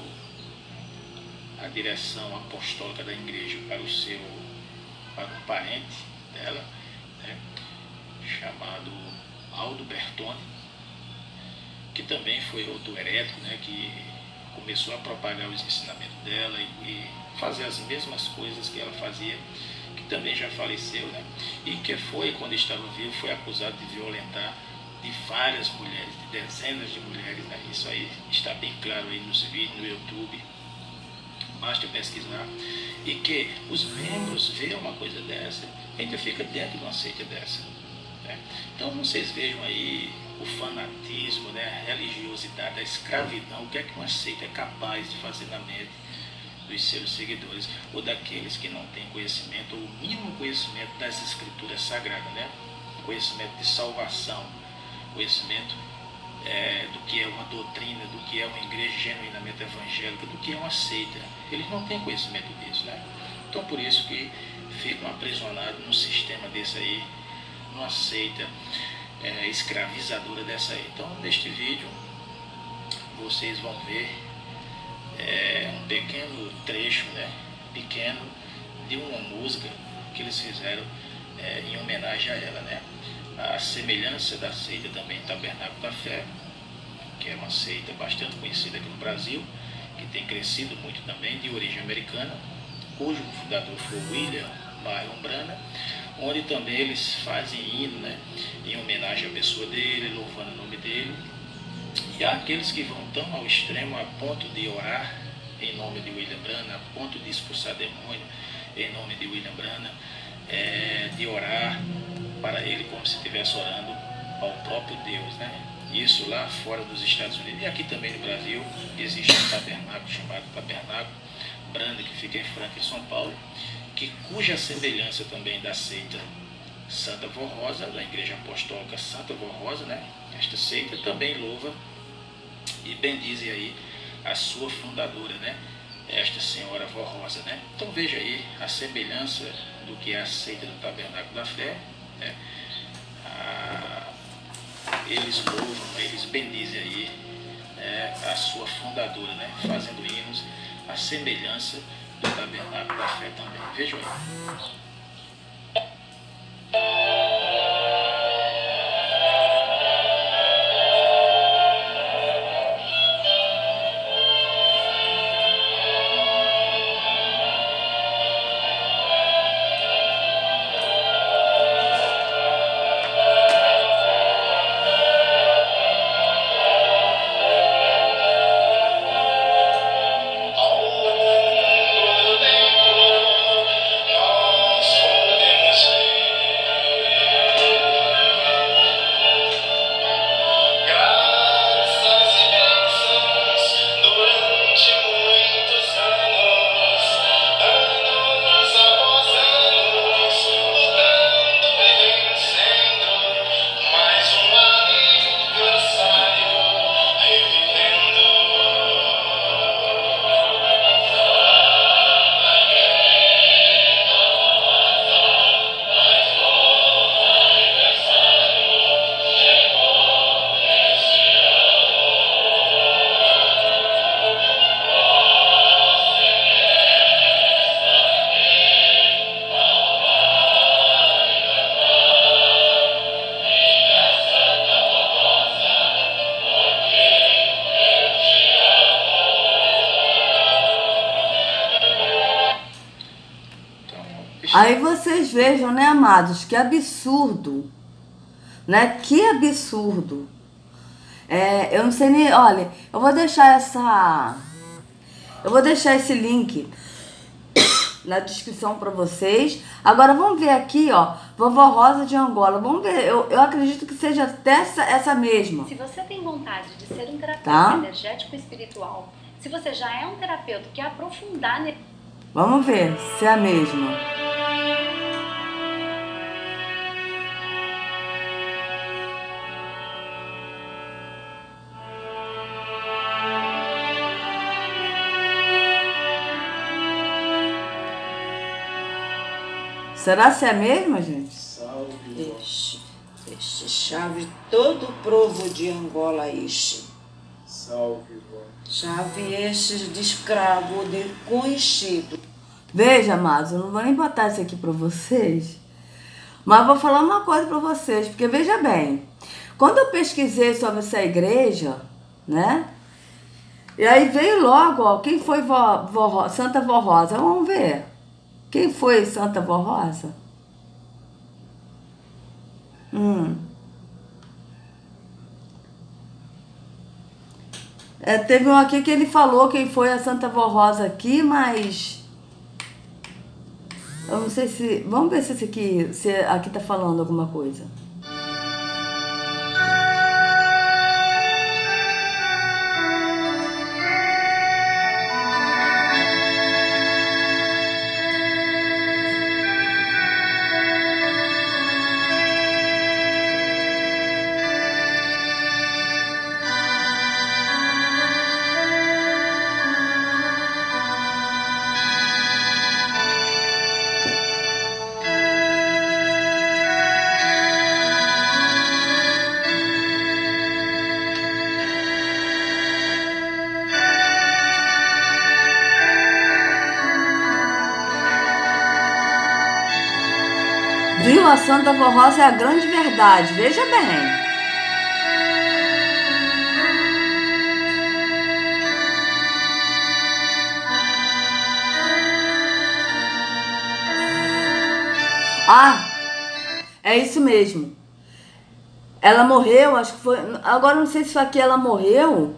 a direção apostólica da igreja para um parente dela, né, chamado Aldo Bertone, que também foi outro herético, né, que começou a propagar os ensinamentos dela e fazer as mesmas coisas que ela fazia, que também já faleceu, né, e que foi, quando estava vivo, foi acusado de violentar de várias mulheres, de dezenas de mulheres, né. Isso aí está bem claro aí nos vídeos, no YouTube, basta pesquisar, e que os membros veem uma coisa dessa, ainda fica dentro de uma seita dessa, né? Então vocês vejam aí o fanatismo, né, a religiosidade, a escravidão, o que é que uma seita é capaz de fazer na mente dos seus seguidores, ou daqueles que não têm conhecimento, ou o mínimo conhecimento das escrituras sagradas, né? Conhecimento de salvação, conhecimento do que é uma doutrina, do que é uma igreja genuinamente evangélica, do que é uma seita. Eles não têm conhecimento disso, né? Então por isso que ficam aprisionados num sistema desse aí, numa seita escravizadora dessa aí. Então neste vídeo vocês vão ver um pequeno trecho, né, pequeno, de uma música que eles fizeram em homenagem a ela, né? A semelhança da seita também Tabernáculo da Fé, que é uma seita bastante conhecida aqui no Brasil, que tem crescido muito também, de origem americana, cujo fundador foi William Marion Branham, onde também eles fazem hino, né, em homenagem à pessoa dele, louvando o nome dele. E há aqueles que vão tão ao extremo a ponto de orar em nome de William Branham, a ponto de expulsar demônio em nome de William Branham, de orar para ele como se estivesse orando ao próprio Deus, né? Isso lá fora dos Estados Unidos. E aqui também no Brasil existe um tabernáculo chamado Tabernáculo Branham, que fica em Franca, em São Paulo, cuja semelhança também da seita Santa Vó Rosa, da Igreja Apostólica Santa Vó Rosa, né? Esta seita também louva e bendize aí a sua fundadora, né? Esta senhora Vó Rosa, né? Então veja aí a semelhança do que é a seita do Tabernáculo da Fé, né? Eles louvam, eles bendizem aí a sua fundadora, né? Fazendo hinos à semelhança do Tabernáculo da Fé também. Vejam aí. Aí vocês vejam, né, amados, que absurdo, né? Que absurdo. Eu não sei nem, olha, eu vou deixar esse link na descrição para vocês. Agora vamos ver aqui, ó, Vovó Rosa de Angola. Vamos ver, eu acredito que seja até essa mesma. Se você tem vontade de ser um terapeuta energético e espiritual, se você já é um terapeuta que quer aprofundar... Vamos ver se é a mesma. Será que é a mesma, gente? Salve. Este chave todo o povo de Angola este. Salve, vó. Chave este de escravo de conhecido. Veja, amados, eu não vou nem botar isso aqui para vocês, mas vou falar uma coisa para vocês, porque veja bem, quando eu pesquisei sobre essa igreja, né? E aí veio logo, ó, quem foi Santa Vó Rosa? Vamos ver. Quem foi Santa Vó Rosa? Teve um aqui que ele falou quem foi a Santa Vó Rosa aqui, mas... eu não sei se... vamos ver se aqui tá falando alguma coisa. Viu? A Santa Vó Rosa é a grande verdade. Veja bem. Ah, é isso mesmo. Ela morreu, acho que foi. Agora não sei se foi aqui ela morreu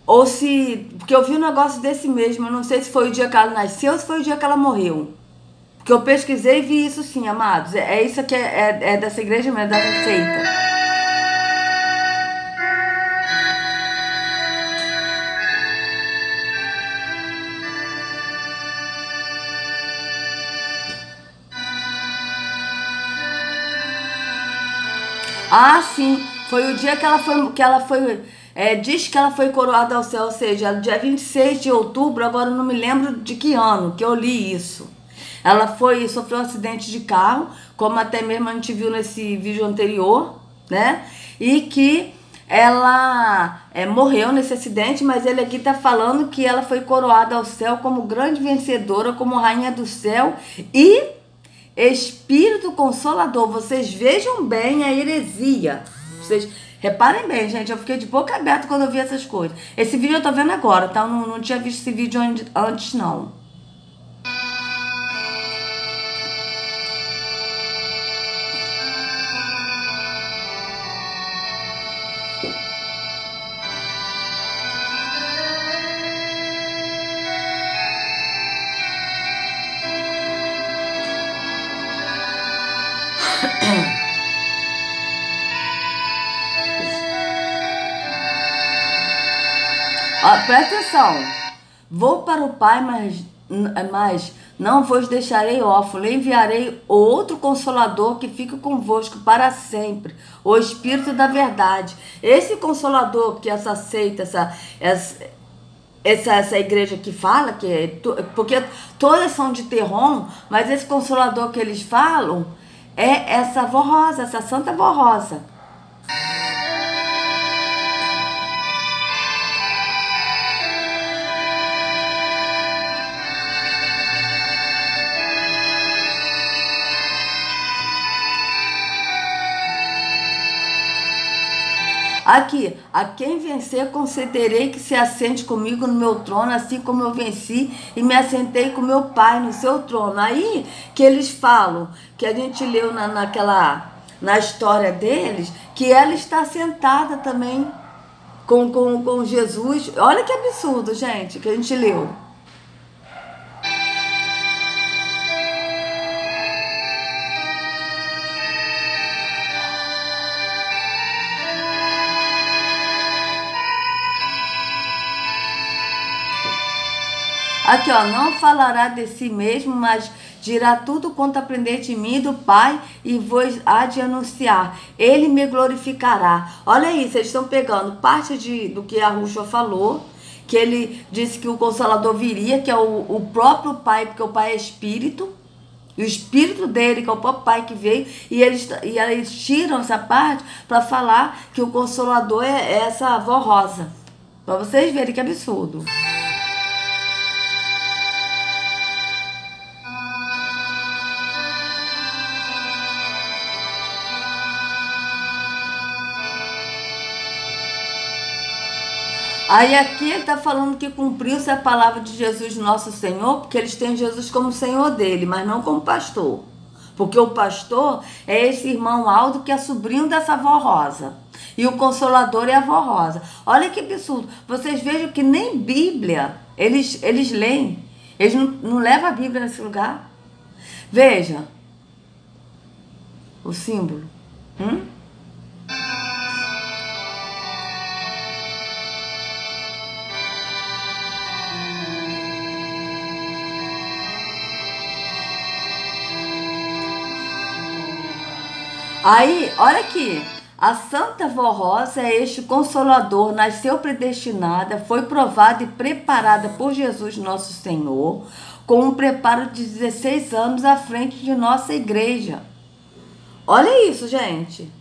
ou se. Porque eu vi um negócio desse mesmo. Eu não sei se foi o dia que ela nasceu ou se foi o dia que ela morreu. Porque eu pesquisei e vi isso sim, amados. É isso que é dessa igreja mesmo, da receita. Ah, sim. Foi o dia que ela foi, diz que ela foi coroada ao céu, ou seja, dia 26 de outubro, agora eu não me lembro de que ano que eu li isso. Ela sofreu um acidente de carro, como até mesmo a gente viu nesse vídeo anterior, né? E que ela morreu nesse acidente, mas ele aqui tá falando que ela foi coroada ao céu como grande vencedora, como rainha do céu e Espírito Consolador. Vocês vejam bem a heresia. Vocês reparem bem, gente. Eu fiquei de boca aberta quando eu vi essas coisas. Esse vídeo eu tô vendo agora, tá? Eu não tinha visto esse vídeo antes, não. Ó, presta atenção. Vou para o Pai, mas não vos deixarei órfãos. Lhe enviarei outro Consolador que fique convosco para sempre, o Espírito da verdade. Esse Consolador que essa seita, essa igreja que fala, porque todas são de Terron, mas esse Consolador que eles falam é essa Vó Rosa, essa Santa Vó Rosa. Aqui, a quem vencer concederei que se assente comigo no meu trono, assim como eu venci e me assentei com meu Pai no seu trono. Aí que eles falam, que a gente leu na história deles, que ela está sentada também com Jesus. Olha que absurdo, gente, que a gente leu. Aqui, ó, não falará de si mesmo, mas dirá tudo quanto aprender de mim e do Pai e vos há de anunciar. Ele me glorificará. Olha isso, eles estão pegando parte do que a Rússia falou, que ele disse que o Consolador viria, que é o próprio Pai, porque o Pai é Espírito, e o Espírito dele, que é o próprio Pai que veio, e eles tiram essa parte para falar que o Consolador é essa Vó Rosa. Para vocês verem que absurdo. Aí aqui ele está falando que cumpriu-se a palavra de Jesus nosso Senhor, porque eles têm Jesus como Senhor dele, mas não como pastor. Porque o pastor é esse irmão Aldo que é sobrinho dessa Vó Rosa. E o Consolador é a Vó Rosa. Olha que absurdo. Vocês vejam que nem Bíblia eles leem. Eles não levam a Bíblia nesse lugar. Veja o símbolo. Aí, olha aqui, a Santa Vó Rosa é este Consolador, nasceu predestinada, foi provada e preparada por Jesus nosso Senhor, com um preparo de 16 anos à frente de nossa igreja. Olha isso, gente.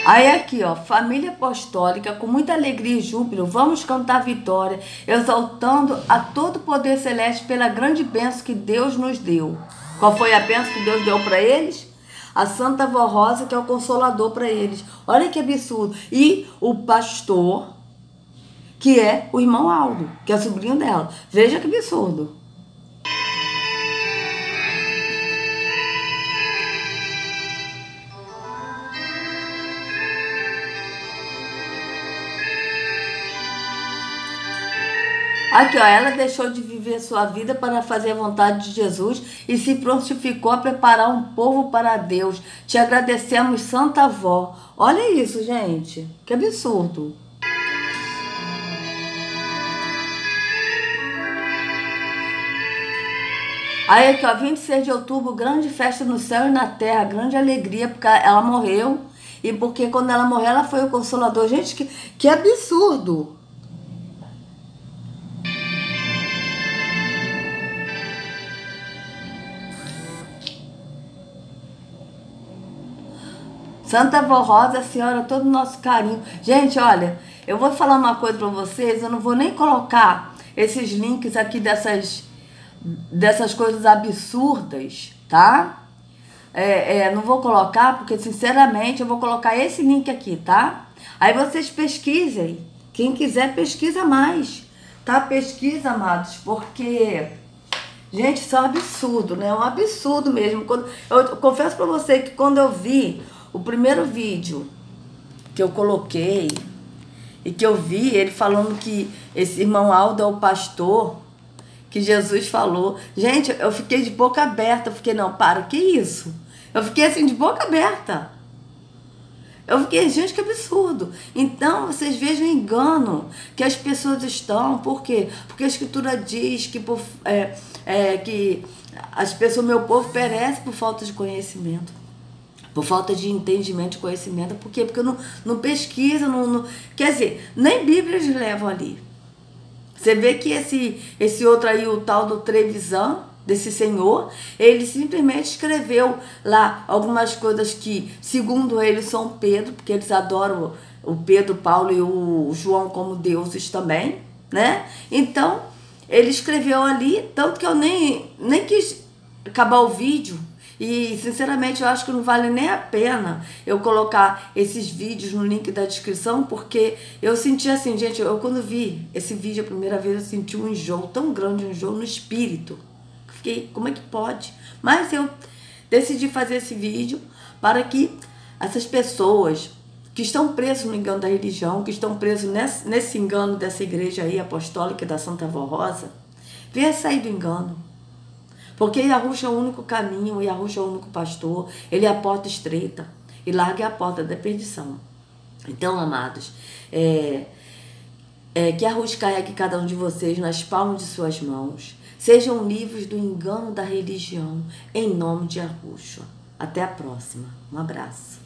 Aí aqui, ó, família apostólica, com muita alegria e júbilo, vamos cantar vitória, exaltando a todo o poder celeste pela grande bênção que Deus nos deu. Qual foi a bênção que Deus deu para eles? A Santa Vó Rosa, que é o consolador para eles. Olha que absurdo. E o pastor, que é o irmão Aldo, que é sobrinho dela. Veja que absurdo. Aqui, ó, ela deixou de viver sua vida para fazer a vontade de Jesus e se prontificou a preparar um povo para Deus. Te agradecemos, Santa Avó. Olha isso, gente. Que absurdo. Aí aqui, ó, 26 de outubro, grande festa no céu e na terra, grande alegria, porque ela morreu. E porque quando ela morreu, ela foi o consolador. Gente, que absurdo. Santa Vó Rosa, senhora, todo o nosso carinho. Gente, olha, eu vou falar uma coisa para vocês, eu não vou nem colocar esses links aqui dessas coisas absurdas, tá? Não vou colocar, porque sinceramente eu vou colocar esse link aqui, tá? Aí vocês pesquisem. Quem quiser, pesquisa mais, tá? Pesquisa, amados, porque... Gente, isso é um absurdo, né? É um absurdo mesmo. Eu confesso para você que quando eu vi o primeiro vídeo que eu coloquei e que eu vi ele falando que esse irmão Aldo é o pastor, que Jesus falou. Gente, eu fiquei de boca aberta. Eu fiquei, não, para, que isso? Eu fiquei assim, de boca aberta. Eu fiquei, gente, que absurdo. Então, vocês vejam o engano que as pessoas estão. Por quê? Porque a Escritura diz que, que as pessoas, meu povo, perece por falta de conhecimento. Por falta de entendimento, de conhecimento. Por quê? Porque não pesquisa, não... Quer dizer, nem Bíblia eles levam ali. Você vê que esse outro aí, o tal do Trevisan, desse senhor, ele simplesmente escreveu lá algumas coisas que, segundo ele, são Pedro, porque eles adoram o Pedro, Paulo e o João como deuses também, né? Então, ele escreveu ali, tanto que eu nem quis acabar o vídeo. E, sinceramente, eu acho que não vale nem a pena eu colocar esses vídeos no link da descrição, porque eu senti assim, gente, eu quando vi esse vídeo a primeira vez, eu senti um enjoo tão grande, um enjoo no espírito. Fiquei, como é que pode? Mas eu decidi fazer esse vídeo para que essas pessoas que estão presas no engano da religião, que estão presos nesse engano dessa igreja aí apostólica da Santa Vó Rosa, venha sair do engano. Porque Yahushua é o único caminho, Yahushua é o único pastor, ele é a porta estreita e larga a porta da perdição. Então, amados, que Yahushua carregue cada um de vocês nas palmas de suas mãos. Sejam livres do engano da religião, em nome de Yahushua. Até a próxima. Um abraço.